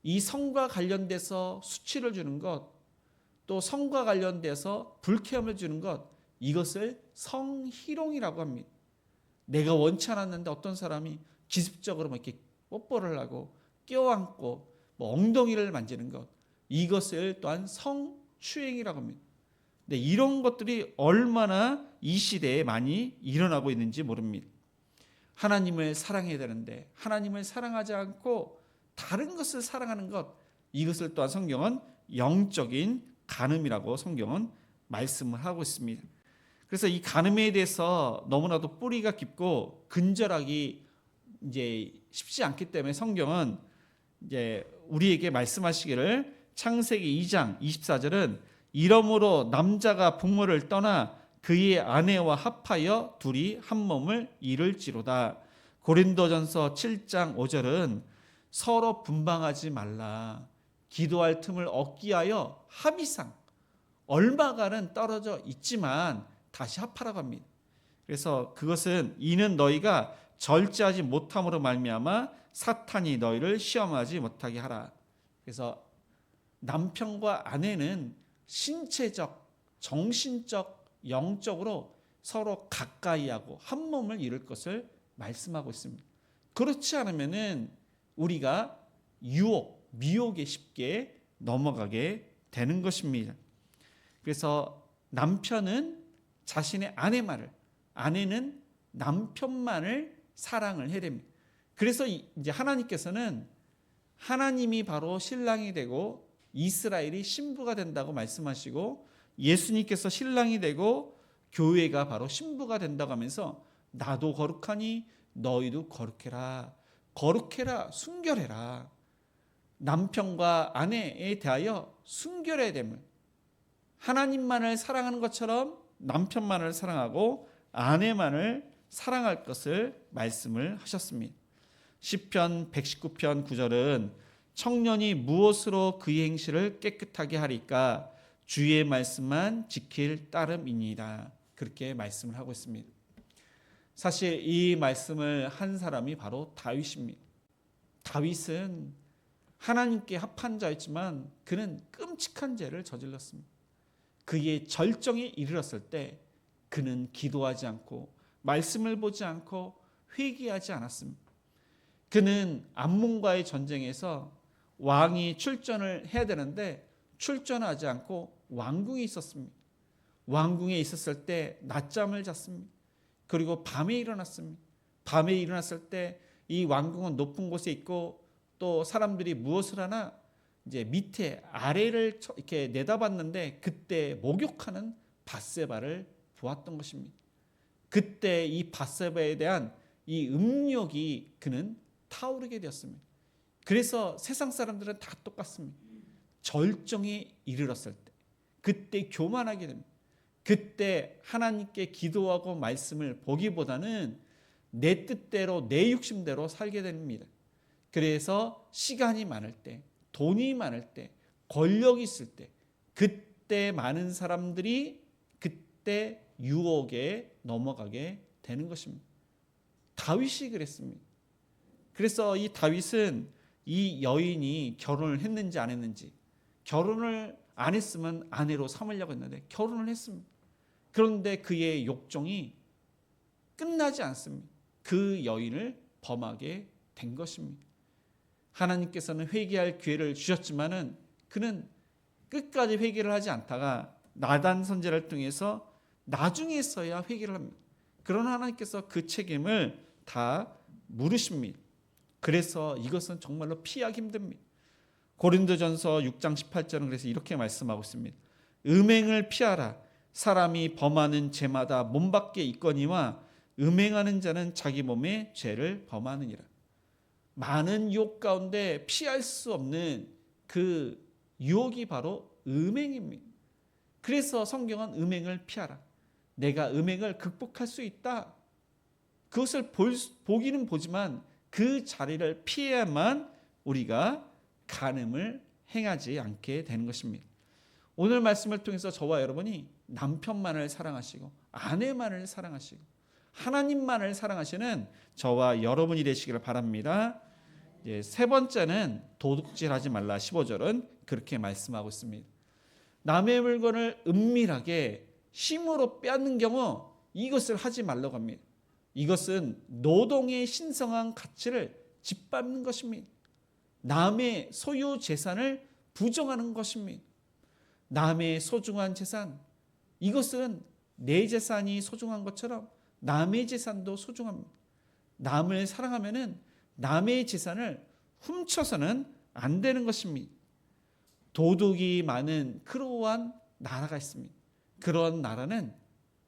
이 성과 관련돼서 수치를 주는 것, 또 성과 관련돼서 불쾌함을 주는 것, 이것을 성희롱이라고 합니다. 내가 원치 않았는데 어떤 사람이 기습적으로 이렇게 뽀뽀를 하고 껴안고 엉덩이를 만지는 것, 이것을 또한 성추행이라고 합니다. 근데 이런 것들이 얼마나 이 시대에 많이 일어나고 있는지 모릅니다. 하나님을 사랑해야 되는데 하나님을 사랑하지 않고 다른 것을 사랑하는 것, 이것을 또한 성경은 영적인 간음이라고 성경은 말씀을 하고 있습니다. 그래서 이 간음에 대해서 너무나도 뿌리가 깊고 근절하기 이제 쉽지 않기 때문에 성경은 이제 우리에게 말씀하시기를 창세기 2장 24절은 이러므로 남자가 부모를 떠나 그의 아내와 합하여 둘이 한 몸을 이룰지로다. 고린도전서 7장 5절은 서로 분방하지 말라. 기도할 틈을 얻기 위하여 합의상 얼마간은 떨어져 있지만 다시 합하라고 합니다. 그래서 그것은 이는 너희가 절제하지 못함으로 말미암아 사탄이 너희를 시험하지 못하게 하라. 그래서 남편과 아내는 신체적, 정신적, 영적으로 서로 가까이하고 한 몸을 이룰 것을 말씀하고 있습니다. 그렇지 않으면은 우리가 유혹, 미혹에 쉽게 넘어가게 되는 것입니다. 그래서 남편은 자신의 아내만을, 아내는 남편만을 사랑을 해야 됩니다. 그래서 이제 하나님께서는 하나님이 바로 신랑이 되고 이스라엘이 신부가 된다고 말씀하시고 예수님께서 신랑이 되고 교회가 바로 신부가 된다고 하면서 나도 거룩하니 너희도 거룩해라. 거룩해라. 순결해라. 남편과 아내에 대하여 순결해야 됨을 하나님만을 사랑하는 것처럼 남편만을 사랑하고 아내만을 사랑할 것을 말씀을 하셨습니다. 시편 119편 9절은 청년이 무엇으로 그의 행실을 깨끗하게 하리까 주의 말씀만 지킬 따름이니이다. 그렇게 말씀을 하고 있습니다. 사실 이 말씀을 한 사람이 바로 다윗입니다. 다윗은 하나님께 합한 자였지만 그는 끔찍한 죄를 저질렀습니다. 그의 절정에 이르렀을 때 그는 기도하지 않고 말씀을 보지 않고 회개하지 않았습니다. 그는 암몬과의 전쟁에서 왕이 출전을 해야 되는데 출전하지 않고 왕궁에 있었습니다. 왕궁에 있었을 때 낮잠을 잤습니다. 그리고 밤에 일어났습니다. 밤에 일어났을 때 이 왕궁은 높은 곳에 있고 또 사람들이 무엇을 하나 이제 밑에 아래를 이렇게 내다봤는데 그때 목욕하는 밧세바를 보았던 것입니다. 그때 이 밧세바에 대한 이 음욕이 그는 타오르게 되었습니다. 그래서 세상 사람들은 다 똑같습니다. 절정에 이르렀을 때 그때 교만하게 됩니다. 그때 하나님께 기도하고 말씀을 보기보다는 내 뜻대로 내 욕심대로 살게 됩니다. 그래서 시간이 많을 때, 돈이 많을 때, 권력이 있을 때 그때 많은 사람들이 그때 유혹에 넘어가게 되는 것입니다. 다윗이 그랬습니다. 그래서 이 다윗은 이 여인이 결혼을 했는지 안 했는지 결혼을 안 했으면 아내로 삼으려고 했는데 결혼을 했습니다. 그런데 그의 욕정이 끝나지 않습니다. 그 여인을 범하게 된 것입니다. 하나님께서는 회개할 기회를 주셨지만은 그는 끝까지 회개를 하지 않다가 나단 선지자를 통해서 나중에서야 회개를 합니다. 그러나 하나님께서 그 책임을 다 물으십니다. 그래서 이것은 정말로 피하기 힘듭니다. 고린도전서 6장 18절은 그래서 이렇게 말씀하고 있습니다. 음행을 피하라. 사람이 범하는 죄마다 몸 밖에 있거니와 음행하는 자는 자기 몸에 죄를 범하느니라. 많은 유혹 가운데 피할 수 없는 그 유혹이 바로 음행입니다. 그래서 성경은 음행을 피하라. 내가 음행을 극복할 수 있다. 그것을 보기는 보지만 그 자리를 피해야만 우리가 간음을 행하지 않게 되는 것입니다. 오늘 말씀을 통해서 저와 여러분이 남편만을 사랑하시고 아내만을 사랑하시고 하나님만을 사랑하시는 저와 여러분이 되시기를 바랍니다. 세 번째는 도둑질하지 말라. 15절은 그렇게 말씀하고 있습니다. 남의 물건을 은밀하게 힘으로 빼앗는 경우 이것을 하지 말라고 합니다. 이것은 노동의 신성한 가치를 짓밟는 것입니다. 남의 소유 재산을 부정하는 것입니다. 남의 소중한 재산, 이것은 내 재산이 소중한 것처럼 남의 재산도 소중합니다. 남을 사랑하면은 남의 재산을 훔쳐서는 안 되는 것입니다. 도둑이 많은 그러한 나라가 있습니다. 그런 나라는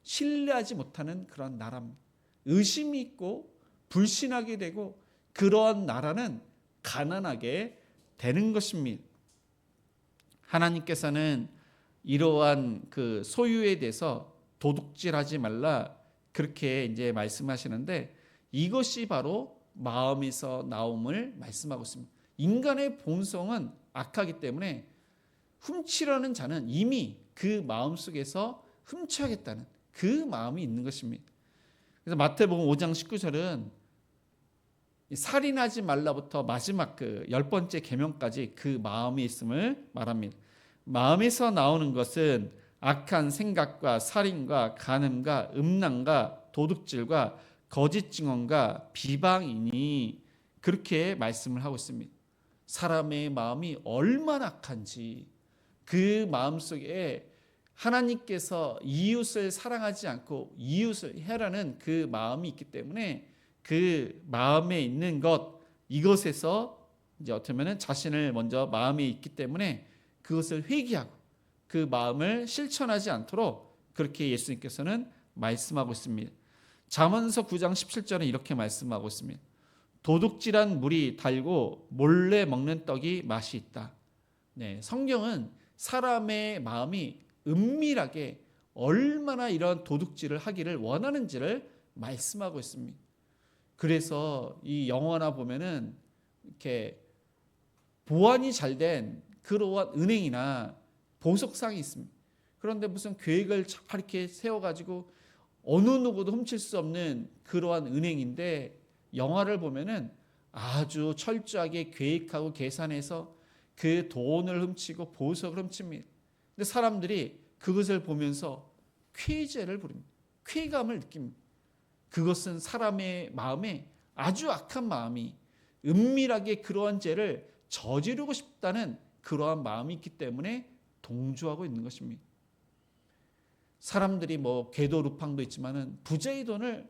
신뢰하지 못하는 그런 나라입니다. 의심이 있고 불신하게 되고 그런 나라는 가난하게 되는 것입니다. 하나님께서는 이러한 그 소유에 대해서 도둑질하지 말라 그렇게 이제 말씀하시는데, 이것이 바로 마음에서 나옴을 말씀하고 있습니다. 인간의 본성은 악하기 때문에 훔치려는 자는 이미 그 마음 속에서 훔쳐야겠다는 그 마음이 있는 것입니다. 그래서 마태복음 5장 19절은 살인하지 말라부터 마지막 그 10번째 계명까지 그 마음이 있음을 말합니다. 마음에서 나오는 것은 악한 생각과 살인과 간음과 음란과 도둑질과 거짓 증언과 비방이니, 그렇게 말씀을 하고 있습니다. 사람의 마음이 얼마나 악한지, 그 마음 속에 하나님께서 이웃을 사랑하지 않고 이웃을 해라는 그 마음이 있기 때문에 그 마음에 있는 것, 이것에서 이제 어떻게 보면 자신을 먼저 마음에 있기 때문에 그것을 회개하고 그 마음을 실천하지 않도록 그렇게 예수님께서는 말씀하고 있습니다. 잠언서 9장 17절은 이렇게 말씀하고 있습니다. 도둑질한 물이 달고 몰래 먹는 떡이 맛이 있다. 네, 성경은 사람의 마음이 은밀하게 얼마나 이런 도둑질을 하기를 원하는지를 말씀하고 있습니다. 그래서 이 영화나 보면은 이렇게 보안이 잘된 그러한 은행이나 보석상이 있습니다. 그런데 무슨 계획을 이렇게 세워가지고 어느 누구도 훔칠 수 없는 그러한 은행인데, 영화를 보면은 아주 철저하게 계획하고 계산해서 그 돈을 훔치고 보석을 훔칩니다. 근데 사람들이 그것을 보면서 쾌재를 부립니다. 쾌감을 느낍니다. 그것은 사람의 마음에 아주 악한 마음이 은밀하게 그러한 죄를 저지르고 싶다는 그러한 마음이 있기 때문에 동조하고 있는 것입니다. 사람들이 뭐 궤도 루팡도 있지만은 부자의 돈을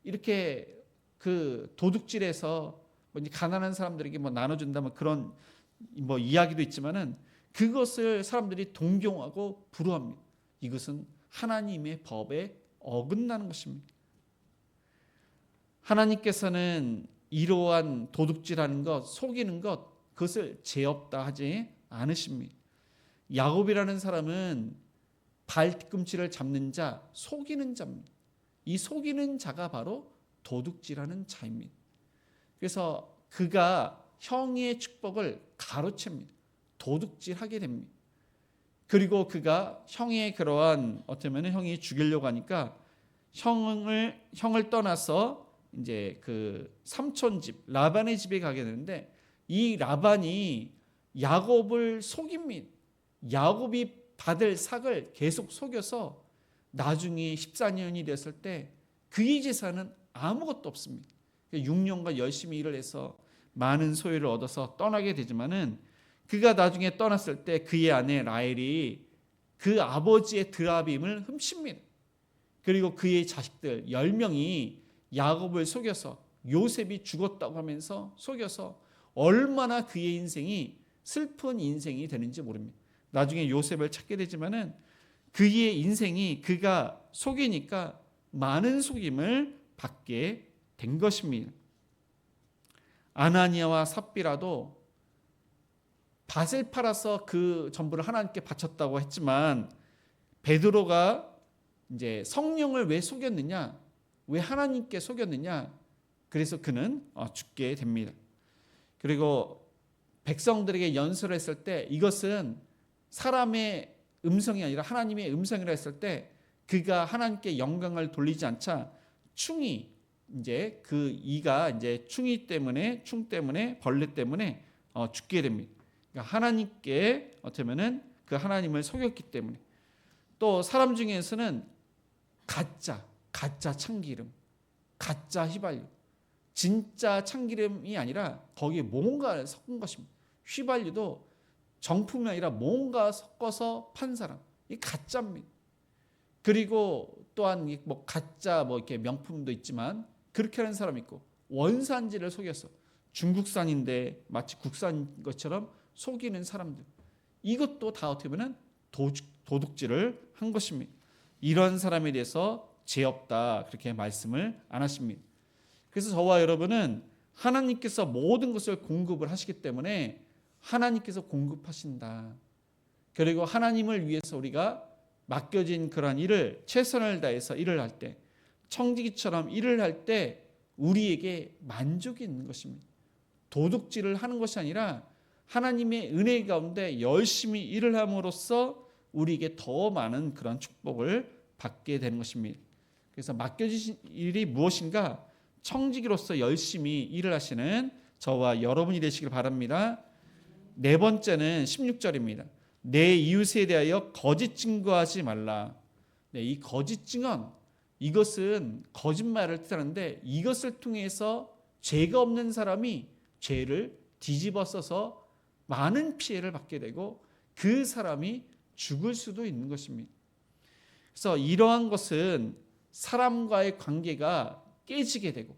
이렇게 그 도둑질해서 뭐 가난한 사람들에게 뭐 나눠준다면 그런 뭐 이야기도 있지만은 그것을 사람들이 동경하고 부러워합니다. 이것은 하나님의 법에 어긋나는 것입니다. 하나님께서는 이러한 도둑질하는 것, 속이는 것, 그것을 죄 없다 하지 않으십니다. 야곱이라는 사람은 발뒤꿈치를 잡는 자, 속이는 자입니다. 이 속이는 자가 바로 도둑질하는 자입니다. 그래서 그가 형의 축복을 가로챕니다. 도둑질하게 됩니다. 그리고 그가 형의 그러한 어쩌면 형이 죽이려고 하니까 형을 떠나서 이제 그 삼촌 집 라반의 집에 가게 되는데, 이 라반이 야곱을 속입니다. 야곱이 받을 삭을 계속 속여서 나중에 14년이 됐을 때 그의 재산은 아무것도 없습니다. 6년간 열심히 일을 해서 많은 소유를 얻어서 떠나게 되지만은, 그가 나중에 떠났을 때 그의 아내 라헬이 그 아버지의 드라빔을 훔칩니다. 그리고 그의 자식들 10명이 야곱을 속여서 요셉이 죽었다고 하면서 속여서 얼마나 그의 인생이 슬픈 인생이 되는지 모릅니다. 나중에 요셉을 찾게 되지만은 그의 인생이 그가 속이니까 많은 속임을 받게 된 것입니다. 아나니아와 삽비라도 밭을 팔아서 그 전부를 하나님께 바쳤다고 했지만, 베드로가 이제 성령을 왜 속였느냐, 왜 하나님께 속였느냐, 그래서 그는 죽게 됩니다. 그리고 백성들에게 연설을 했을 때 이것은 사람의 음성이 아니라 하나님의 음성이라 했을 때 그가 하나님께 영광을 돌리지 않자 충이 이제 그 이가 이제 충 때문에 벌레 때문에 죽게 됩니다. 그러니까 하나님께 어쩌면은 그 하나님을 속였기 때문에. 또 사람 중에서는 가짜 참기름, 가짜 휘발유, 진짜 참기름이 아니라 거기에 뭔가를 섞은 것입니다. 휘발유도 정품이 아니라 뭔가 섞어서 판 사람, 이 가짜입니다. 그리고 또한 뭐 가짜 뭐 이렇게 명품도 있지만 그렇게 하는 사람이 있고, 원산지를 속여서 중국산인데 마치 국산인 것처럼 속이는 사람들, 이것도 다 어떻게 보면 도둑질을 한 것입니다. 이런 사람에 대해서 죄 없다 그렇게 말씀을 안 하십니다. 그래서 저와 여러분은 하나님께서 모든 것을 공급을 하시기 때문에 하나님께서 공급하신다. 그리고 하나님을 위해서 우리가 맡겨진 그러한 일을 최선을 다해서 일을 할 때, 청지기처럼 일을 할 때 우리에게 만족이 있는 것입니다. 도둑질을 하는 것이 아니라 하나님의 은혜 가운데 열심히 일을 함으로써 우리에게 더 많은 그런 축복을 받게 되는 것입니다. 그래서 맡겨진 일이 무엇인가? 청지기로서 열심히 일을 하시는 저와 여러분이 되시길 바랍니다. 네 번째는 16절입니다. 내 이웃에 대하여 거짓 증거하지 말라. 네, 이 거짓 증언, 이것은 거짓말을 뜻하는데 이것을 통해서 죄가 없는 사람이 죄를 뒤집어 써서 많은 피해를 받게 되고 그 사람이 죽을 수도 있는 것입니다. 그래서 이러한 것은 사람과의 관계가 깨지게 되고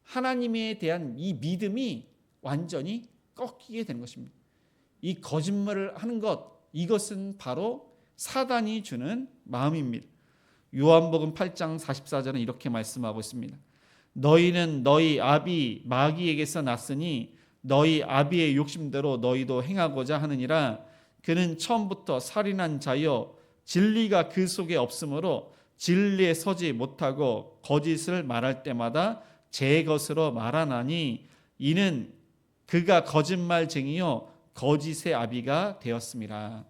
하나님에 대한 이 믿음이 완전히 꺾이게 되는 것입니다. 이 거짓말을 하는 것, 이것은 바로 사단이 주는 마음입니다. 요한복음 8장 44절은 이렇게 말씀하고 있습니다. 너희는 너희 아비 마귀에게서 났으니 너희 아비의 욕심대로 너희도 행하고자 하느니라. 그는 처음부터 살인한 자여 진리가 그 속에 없으므로 진리에 서지 못하고 거짓을 말할 때마다 제 것으로 말하나니 이는 그가 거짓말쟁이요 거짓의 아비가 되었습니다.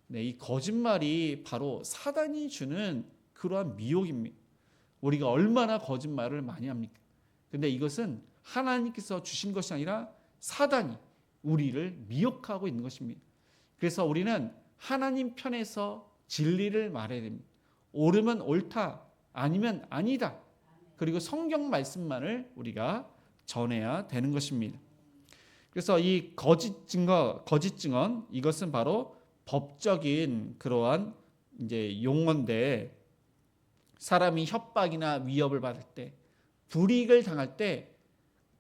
네, 이 거짓말이 바로 사단이 주는 그러한 미혹입니다. 우리가 얼마나 거짓말을 많이 합니까? 근데 이것은 하나님께서 주신 것이 아니라 사단이 우리를 미혹하고 있는 것입니다. 그래서 우리는 하나님 편에서 진리를 말해야 됩니다. 옳으면 옳다, 아니면 아니다. 그리고 성경 말씀만을 우리가 전해야 되는 것입니다. 그래서 이 거짓 증언, 이것은 바로 법적인 그러한 이제 용어인데 사람이 협박이나 위협을 받을 때, 불이익을 당할 때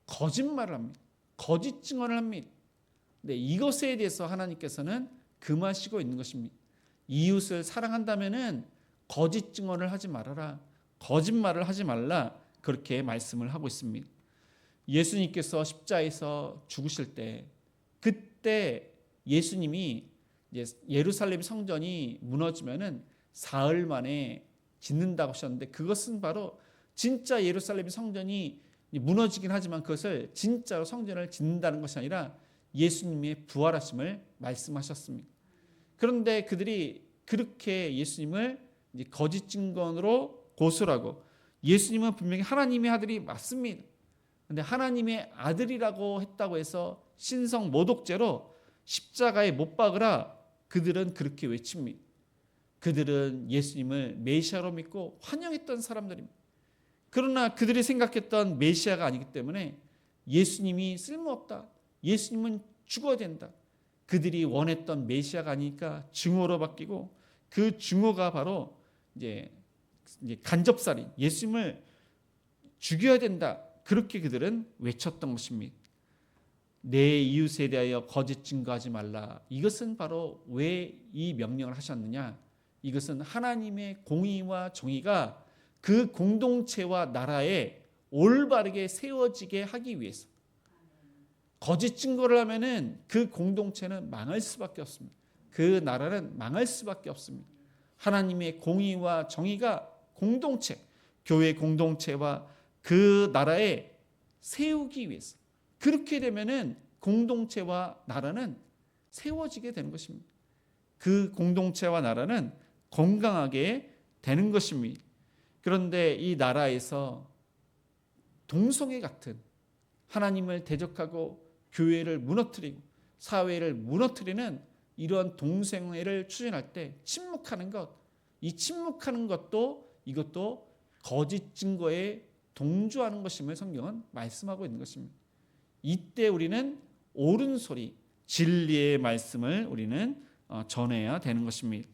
거짓말을 합니다. 거짓 증언을 합니다. 근데 이것에 대해서 하나님께서는 금하시고 있는 것입니다. 이웃을 사랑한다면은 거짓 증언을 하지 말아라. 거짓말을 하지 말라. 그렇게 말씀을 하고 있습니다. 예수님께서 십자에서 죽으실 때, 그때 예수님이 예루살렘 성전이 무너지면은 사흘 만에 짓는다고 하셨는데 그것은 바로 진짜 예루살렘 성전이 무너지긴 하지만 그것을 진짜로 성전을 짓는다는 것이 아니라 예수님의 부활하심을 말씀하셨습니다. 그런데 그들이 그렇게 예수님을 거짓 증언으로 고소하고 예수님은 분명히 하나님의 아들이 맞습니다. 그런데 하나님의 아들이라고 했다고 해서 신성 모독죄로 십자가에 못 박으라 그들은 그렇게 외칩니다. 그들은 예수님을 메시아로 믿고 환영했던 사람들입니다. 그러나 그들이 생각했던 메시아가 아니기 때문에 예수님이 쓸모없다. 예수님은 죽어야 된다. 그들이 원했던 메시아가 아니니까 증오로 바뀌고 그 증오가 바로 이제 간접살인, 예수님을 죽여야 된다. 그렇게 그들은 외쳤던 것입니다. 내 이웃에 대하여 거짓 증거하지 말라. 이것은 바로 왜 이 명령을 하셨느냐? 이것은 하나님의 공의와 정의가 그 공동체와 나라에 올바르게 세워지게 하기 위해서. 거짓 증거를 하면은 그 공동체는 망할 수밖에 없습니다. 그 나라는 망할 수밖에 없습니다. 하나님의 공의와 정의가 공동체, 교회 공동체와 그 나라에 세우기 위해서. 그렇게 되면은 공동체와 나라는 세워지게 되는 것입니다. 그 공동체와 나라는 건강하게 되는 것입니다. 그런데 이 나라에서 동성애 같은 하나님을 대적하고 교회를 무너뜨리고 사회를 무너뜨리는 이러한 동성애를 추진할 때 침묵하는 것, 이 침묵하는 것도 이것도 거짓 증거에 동조하는 것임을 성경은 말씀하고 있는 것입니다. 이때 우리는 옳은 소리, 진리의 말씀을 우리는 전해야 되는 것입니다.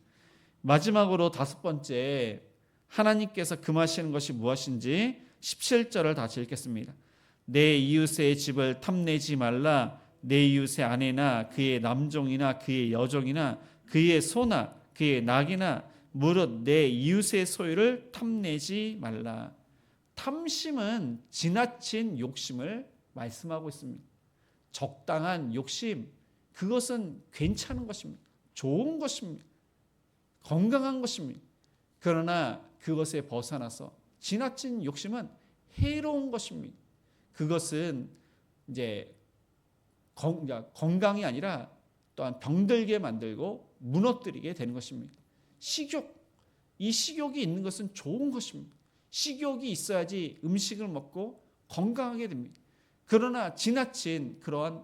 마지막으로 다섯 번째, 하나님께서 금하시는 것이 무엇인지 17절을 다시 읽겠습니다. 내 이웃의 집을 탐내지 말라. 내 이웃의 아내나 그의 남종이나 그의 여종이나 그의 소나 그의 낙이나 무릇 내 이웃의 소유를 탐내지 말라. 탐심은 지나친 욕심을 말씀하고 있습니다. 적당한 욕심, 그것은 괜찮은 것입니다. 좋은 것입니다. 건강한 것입니다. 그러나 그것에 벗어나서 지나친 욕심은 해로운 것입니다. 그것은 이제 건강이 아니라 또한 병들게 만들고 무너뜨리게 되는 것입니다. 식욕, 이 식욕이 있는 것은 좋은 것입니다. 식욕이 있어야지 음식을 먹고 건강하게 됩니다. 그러나 지나친 그러한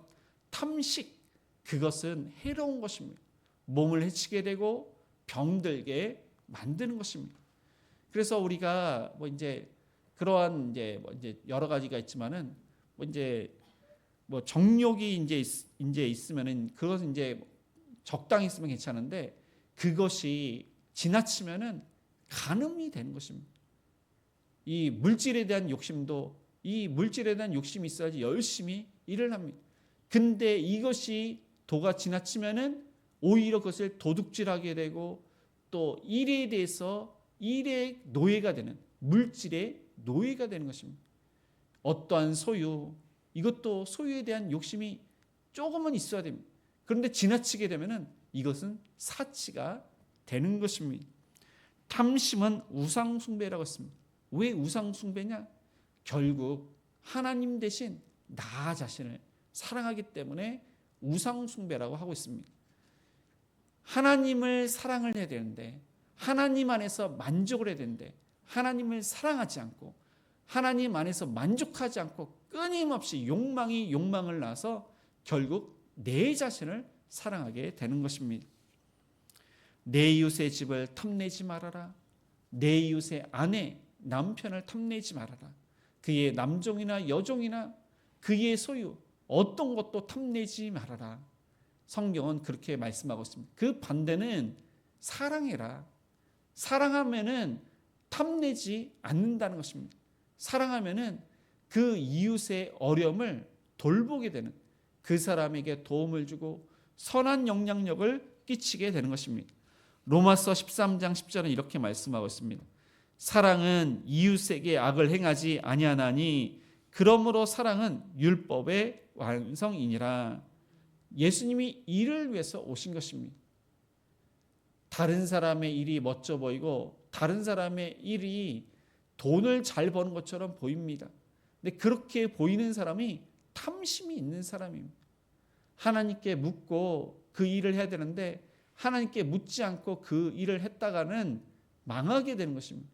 탐식, 그것은 해로운 것입니다. 몸을 해치게 되고 병들게 만드는 것입니다. 그래서 우리가 이제 그러한 이제 여러 가지가 있지만은 이제 정욕이 이제 있으면은 그것은 이제 적당히 있으면 괜찮은데 그것이 지나치면은 간음이 되는 것입니다. 이 물질에 대한 욕심도 이 물질에 대한 욕심이 있어야지 열심히 일을 합니다. 근데 이것이 도가 지나치면은 오히려 그것을 도둑질하게 되고 또 일에 대해서 일의 노예가 되는, 물질의 노예가 되는 것입니다. 어떠한 소유, 이것도 소유에 대한 욕심이 조금은 있어야 됩니다. 그런데 지나치게 되면은 이것은 사치가 되는 것입니다. 탐심은 우상숭배라고 했습니다. 왜 우상숭배냐? 결국 하나님 대신 나 자신을 사랑하기 때문에 우상숭배라고 하고 있습니다. 하나님을 사랑을 해야 되는데 하나님 안에서 만족을 해야 되는데 하나님을 사랑하지 않고 하나님 안에서 만족하지 않고 끊임없이 욕망을 낳아서 결국 내 자신을 사랑하게 되는 것입니다. 내 이웃의 집을 탐내지 말아라. 내 이웃의 아내, 남편을 탐내지 말아라. 그의 남종이나 여종이나 그의 소유 어떤 것도 탐내지 말아라. 성경은 그렇게 말씀하고 있습니다. 그 반대는 사랑해라. 사랑하면은 탐내지 않는다는 것입니다. 사랑하면은 그 이웃의 어려움을 돌보게 되는, 그 사람에게 도움을 주고 선한 영향력을 끼치게 되는 것입니다. 로마서 13장 10절은 이렇게 말씀하고 있습니다. 사랑은 이웃에게 악을 행하지 아니하나니 그러므로 사랑은 율법의 완성이니라. 예수님이 일을 위해서 오신 것입니다. 다른 사람의 일이 멋져 보이고 다른 사람의 일이 돈을 잘 버는 것처럼 보입니다. 근데 그렇게 보이는 사람이 탐심이 있는 사람입니다. 하나님께 묻고 그 일을 해야 되는데 하나님께 묻지 않고 그 일을 했다가는 망하게 되는 것입니다.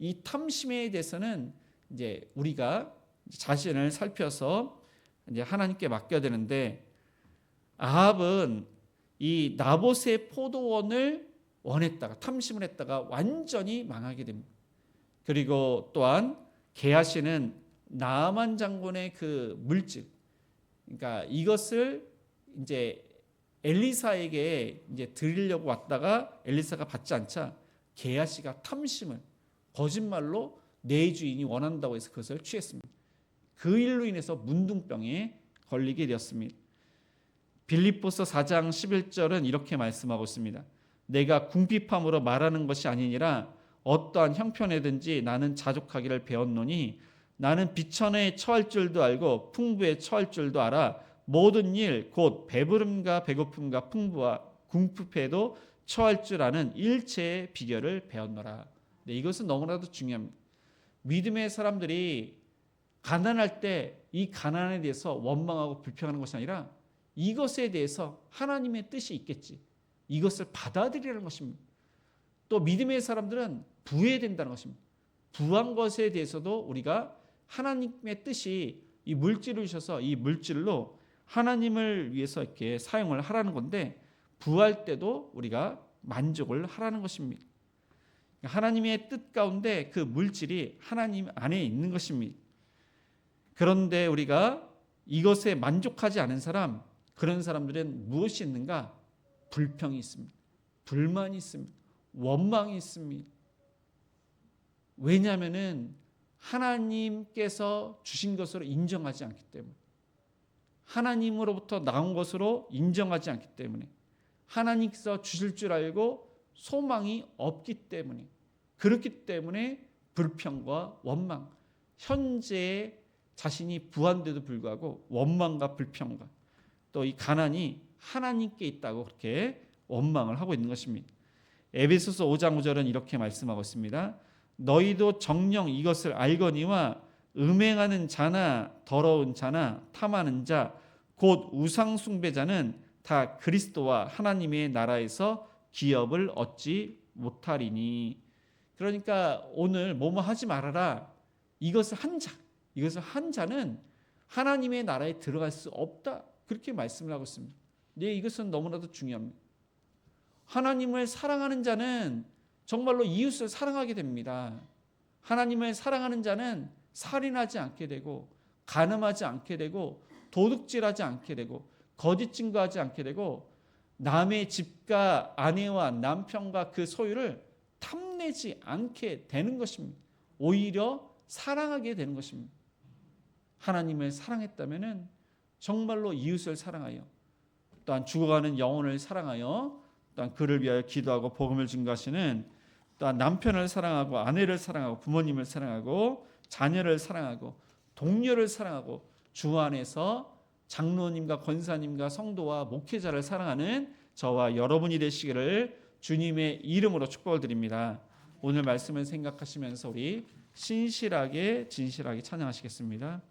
이 탐심에 대해서는 이제 우리가 자신을 살펴서 이제 하나님께 맡겨야 되는데 아합은 이 나봇의 포도원을 원했다가 탐심을 했다가 완전히 망하게 됩니다. 그리고 또한 게하시는 나아만 장군의 그 물질, 그러니까 이것을 이제 엘리사에게 이제 드리려고 왔다가 엘리사가 받지 않자 게하시가 탐심을 거짓말로 내 주인이 원한다고 해서 그것을 취했습니다. 그 일로 인해서 문둥병에 걸리게 되었습니다. 빌립보서 4장 11절은 이렇게 말씀하고 있습니다. 내가 궁핍함으로 말하는 것이 아니니라 어떠한 형편에든지 나는 자족하기를 배웠노니 나는 비천에 처할 줄도 알고 풍부에 처할 줄도 알아 모든 일 곧 배부름과 배고픔과 풍부와 궁핍에도 처할 줄 아는 일체의 비결을 배웠노라. 네, 이것은 너무나도 중요합니다. 믿음의 사람들이 가난할 때 이 가난에 대해서 원망하고 불평하는 것이 아니라 이것에 대해서 하나님의 뜻이 있겠지. 이것을 받아들이라는 것입니다. 또 믿음의 사람들은 부해된다는 것입니다. 부한 것에 대해서도 우리가 하나님의 뜻이 이 물질을 주셔서 이 물질로 하나님을 위해서 이렇게 사용을 하라는 건데 부할 때도 우리가 만족을 하라는 것입니다. 하나님의 뜻 가운데 그 물질이 하나님 안에 있는 것입니다. 그런데 우리가 이것에 만족하지 않은 사람, 그런 사람들은 무엇이 있는가? 불평이 있습니다. 불만이 있습니다. 원망이 있습니다. 왜냐하면은 하나님께서 주신 것으로 인정하지 않기 때문에, 하나님으로부터 나온 것으로 인정하지 않기 때문에, 하나님께서 주실 줄 알고 소망이 없기 때문에, 그렇기 때문에 불평과 원망, 현재의 자신이 부한데도 불구하고 원망과 불평과 또 이 가난이 하나님께 있다고 그렇게 원망을 하고 있는 것입니다. 에베소서 5장 5절은 이렇게 말씀하고 있습니다. 너희도 정녕 이것을 알거니와 음행하는 자나 더러운 자나 탐하는 자 곧 우상 숭배자는 다 그리스도와 하나님의 나라에서 기업을 얻지 못하리니. 그러니까 오늘 뭐뭐 하지 말아라. 이것을 한 자는 하나님의 나라에 들어갈 수 없다. 그렇게 말씀을 하고 있습니다. 네, 이것은 너무나도 중요합니다. 하나님을 사랑하는 자는 정말로 이웃을 사랑하게 됩니다. 하나님을 사랑하는 자는 살인하지 않게 되고 간음하지 않게 되고 도둑질하지 않게 되고 거짓 증거하지 않게 되고 남의 집과 아내와 남편과 그 소유를 탐내지 않게 되는 것입니다. 오히려 사랑하게 되는 것입니다. 하나님을 사랑했다면 정말로 이웃을 사랑하여 또한 죽어가는 영혼을 사랑하여 또한 그를 위하여 기도하고 복음을 증거하시는 또한 남편을 사랑하고 아내를 사랑하고 부모님을 사랑하고 자녀를 사랑하고 동료를 사랑하고 주 안에서 장로님과 권사님과 성도와 목회자를 사랑하는 저와 여러분이 되시기를 주님의 이름으로 축복을 드립니다. 오늘 말씀을 생각하시면서 우리 신실하게 진실하게 찬양하시겠습니다.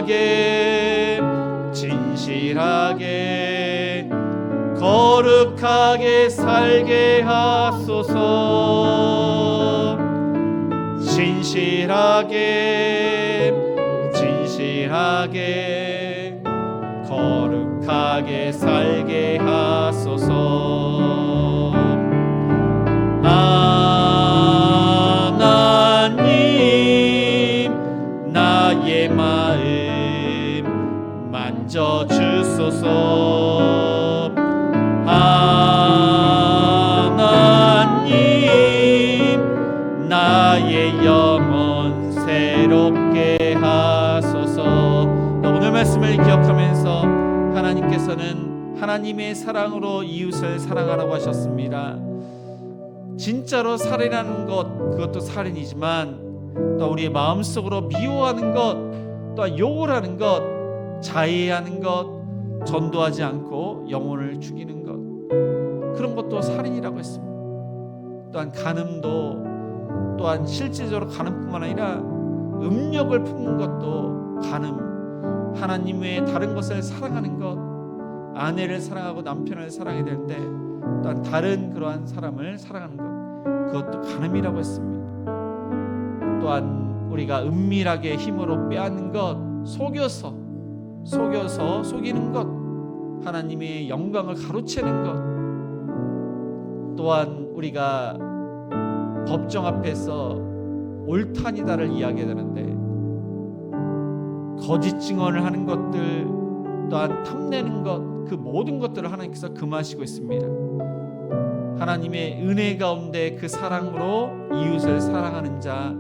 신실하게 진실하게 거룩하게 살게 하소서. 신실하게 진실하게 거룩하게 살게 하소서. 하나님 나의 마음 만져주소서. 하나님 나의 영혼 새롭게 하소서. 오늘 말씀을 기억하면서 하나님께서는 하나님의 사랑으로 이웃을 사랑하라고 하셨습니다. 진짜로 살인하는 것, 그것도 살인이지만 또 우리의 마음속으로 미워하는 것, 또 욕을 하는 것, 자해하는 것, 전도하지 않고 영혼을 죽이는 것, 그런 것도 살인이라고 했습니다. 또한 간음도, 또한 실질적으로 간음뿐만 아니라 음욕을 품는 것도 간음, 하나님 외에 다른 것을 사랑하는 것, 아내를 사랑하고 남편을 사랑해야 되는데 또한 다른 그러한 사람을 사랑하는 것, 그것도 간음이라고 했습니다. 또한 우리가 은밀하게 힘으로 빼앗는 것, 속여서 속이는 것, 하나님의 영광을 가로채는 것, 또한 우리가 법정 앞에서 옳다니다를 이야기하는데 거짓 증언을 하는 것들, 또한 탐내는 것, 그 모든 것들을 하나님께서 금하시고 있습니다. 하나님의 은혜 가운데 그 사랑으로 이웃을 사랑하는 자,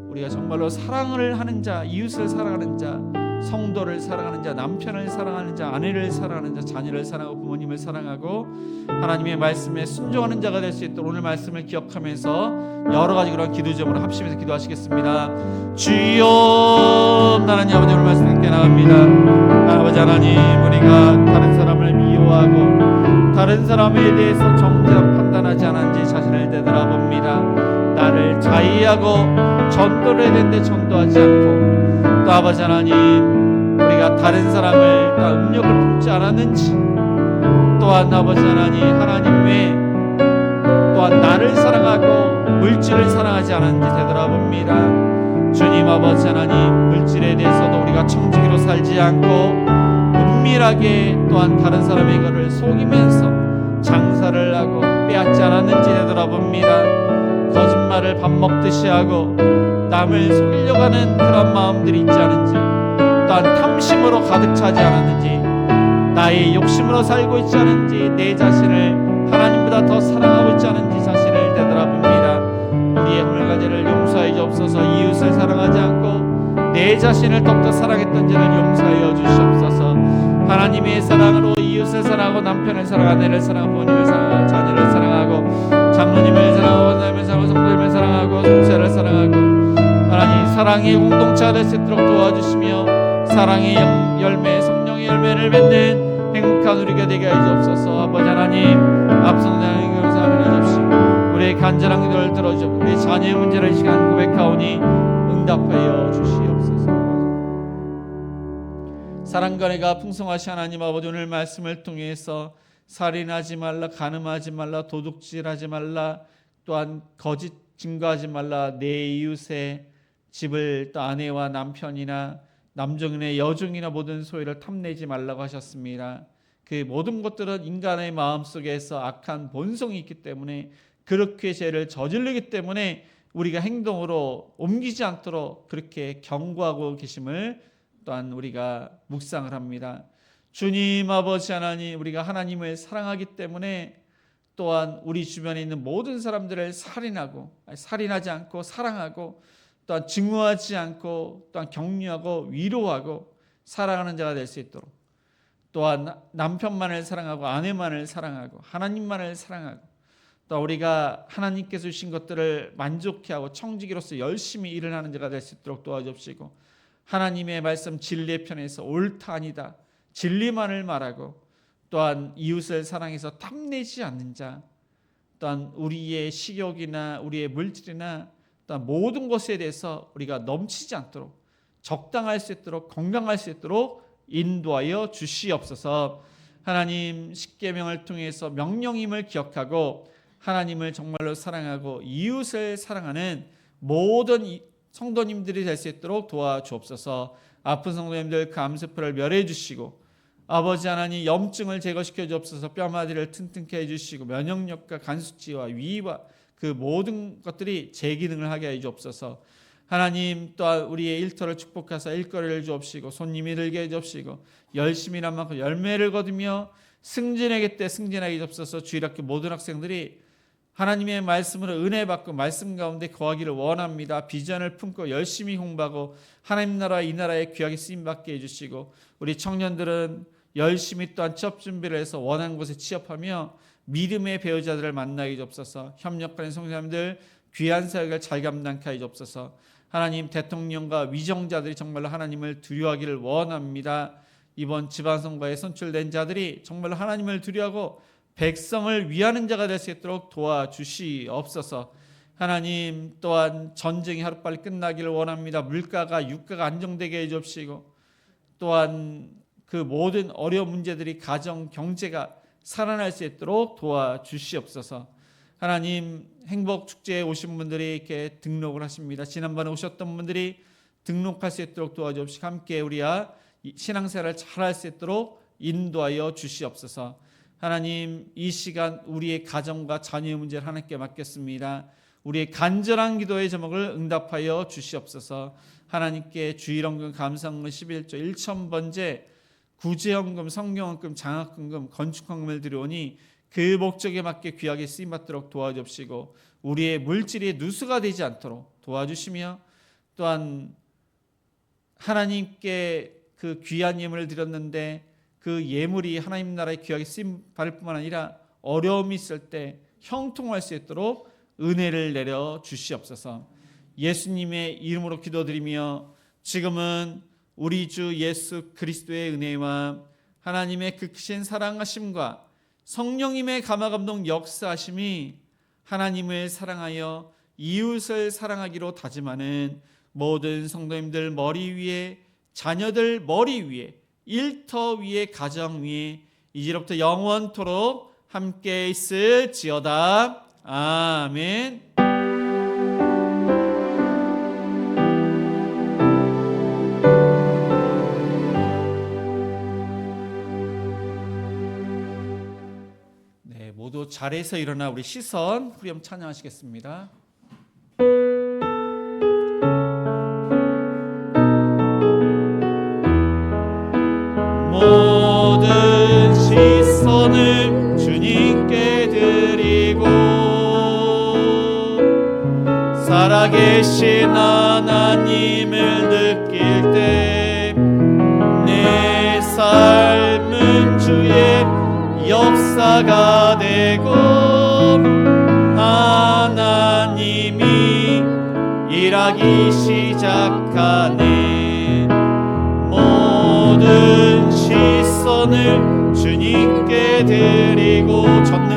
우리가 정말로 사랑을 하는 자, 이웃을 사랑하는 자, 성도를 사랑하는 자, 남편을 사랑하는 자, 아내를 사랑하는 자, 자녀를 사랑하고 부모님을 사랑하고 하나님의 말씀에 순종하는 자가 될 수 있도록 오늘 말씀을 기억하면서 여러 가지 그런 기도 제목으로 합심해서 기도하시겠습니다. 주여, 하나님 아버지, 오늘 말씀 읽게 나갑니다. 아버지 하나님, 우리가 다른 사람을 미워하고 다른 사람에 대해서 정죄하고 판단하지 않았는지 자신을 되돌아봅니다. 나를 자의하고 전도를 해야 되는데 전도하지 않고, 또 아버지 하나님, 우리가 다른 사람을 다 음욕을 품지 않았는지, 또한 아버지 하나님 외에 또한 나를 사랑하고 물질을 사랑하지 않았는지 되돌아봅니다. 주님 아버지 하나님, 물질에 대해서도 우리가 청지기로 살지 않고 은밀하게 또한 다른 사람의 것을 속이면서 장사를 하고 빼앗지 않았는지 되돌아봅니다. 거짓말을 밥 먹듯이 하고 남을 속이려고 하는 그런 마음들이 있지 않은지, 또한 탐심으로 가득 차지 않았는지, 나의 욕심으로 살고 있지 않은지, 내 자신을 하나님보다 더 사랑하고 있지 않은지 자신을 되돌아봅니다. 우리의 허물가지를 용서해 주옵소서. 이웃을 사랑하지 않고 내 자신을 더욱더 사랑했던 죄를 용서하여 주시옵소서. 하나님의 사랑으로 이웃을 사랑하고 남편을 사랑하고 아내를 사랑하고 부모님을 사랑하고 자녀를 사랑하고 장로님을 사랑하고 원장님을 사랑하고 성도님을 사랑하고 동체를 사랑하고 하나님 사랑의 공동체가 될 수 있도록 도와주시며 사랑의 열매 성령의 열매를 맺는 행복한 우리가 되게 하여 주옵소서. 아버지 하나님 앞선 하나님 감사합니다 주시고 우리의 간절한 기도를 들어주시고 우리 자녀의 문제를 이 시간 고백하오니 응답하여 주시옵소서. 사랑과 은혜가 풍성하신 하나님 아버지 오늘 말씀을 통해서 살인하지 말라, 간음하지 말라, 도둑질하지 말라, 또한 거짓 증거하지 말라, 내 이웃의 집을 또 아내와 남편이나 남종이나 여종이나 모든 소유를 탐내지 말라고 하셨습니다. 그 모든 것들은 인간의 마음속에서 악한 본성이 있기 때문에 그렇게 죄를 저지르기 때문에 우리가 행동으로 옮기지 않도록 그렇게 경고하고 계심을 또한 우리가 묵상을 합니다. 주님 아버지 하나님, 우리가 하나님을 사랑하기 때문에 또한 우리 주변에 있는 모든 사람들을 살인하지 않고 사랑하고 또한 증오하지 않고 또한 격려하고 위로하고 사랑하는 자가 될 수 있도록 또한 남편만을 사랑하고 아내만을 사랑하고 하나님만을 사랑하고 또 우리가 하나님께서 주신 것들을 만족해하고 청지기로서 열심히 일을 하는 자가 될 수 있도록 도와주시고 하나님의 말씀 진리의 편에서 옳다 아니다 진리만을 말하고 또한 이웃을 사랑해서 탐내지 않는 자 또한 우리의 식욕이나 우리의 물질이나 또한 모든 것에 대해서 우리가 넘치지 않도록 적당할 수 있도록 건강할 수 있도록 인도하여 주시옵소서. 하나님 십계명을 통해서 명령임을 기억하고 하나님을 정말로 사랑하고 이웃을 사랑하는 모든 성도님들이 될 수 있도록 도와주옵소서. 아픈 성도님들 그 암세포를 멸해 주시고 아버지 하나님 염증을 제거시켜 주옵소서. 뼈마디를 튼튼케 해주시고 면역력과 간수치와 위와 그 모든 것들이 재기능을 하게 해 주옵소서. 하나님 또한 우리의 일터를 축복하사 일거리를 주옵시고 손님이 들게 해 주옵시고 열심히 일한 만큼 열매를 거두며 승진하게 때 승진하게 주옵소서. 주일학교 모든 학생들이 하나님의 말씀으로 은혜 받고 말씀 가운데 거하기를 원합니다. 비전을 품고 열심히 공부하고 하나님 나라 이 나라에 귀하게 쓰임받게 해주시고 우리 청년들은 열심히 또한 취업 준비를 해서 원하는 곳에 취업하며 믿음의 배우자들을 만나게 주옵소서. 협력하는 성도님들 귀한 사역을 잘 감당케 하여 주옵소서. 하나님 대통령과 위정자들이 정말로 하나님을 두려워하기를 원합니다. 이번 지방선거에 선출된 자들이 정말로 하나님을 두려워하고 백성을 위하는 자가 될 수 있도록 도와주시옵소서. 하나님 또한 전쟁이 하루빨리 끝나기를 원합니다. 물가가 유가가 안정되게 해주옵시고 또한 그 모든 어려운 문제들이 가정 경제가 살아날 수 있도록 도와주시옵소서. 하나님 행복축제에 오신 분들이 이렇게 등록을 하십니다. 지난번에 오셨던 분들이 등록할 수 있도록 도와주옵시고 함께 우리가 신앙생활을 잘할 수 있도록 인도하여 주시옵소서. 하나님 이 시간 우리의 가정과 자녀의 문제를 하나님께 맡겼습니다. 우리의 간절한 기도의 제목을 응답하여 주시옵소서. 하나님께 주일헌금 감사헌금 11조 1,000번째 구제헌금 성경헌금 장학헌금 건축헌금을 드려오니 그 목적에 맞게 귀하게 쓰임받도록 도와주시고 우리의 물질이 누수가 되지 않도록 도와주시며 또한 하나님께 그 귀한 예물을 드렸는데 그 예물이 하나님 나라에 귀하게 쓰임받을 뿐만 아니라 어려움이 있을 때 형통할 수 있도록 은혜를 내려 주시옵소서. 예수님의 이름으로 기도드리며 지금은 우리 주 예수 그리스도의 은혜와 하나님의 그 크신 사랑하심과 성령님의 감화감동 역사하심이 하나님을 사랑하여 이웃을 사랑하기로 다짐하는 모든 성도님들 머리 위에 자녀들 머리 위에 일터 위에 가정 위에 이제로부터 영원토록 함께 있을지어다. 아멘. 네, 모두 자리에서 일어나 우리 시선 후렴 찬양하시겠습니다. 모든 시선을 주님께 드리고 살아계신 하나님을 느낄 때 내 삶은 주의 역사가 되고 하나님이 일하기 시작하네. 모든 시선을 주님께 드리고 젖는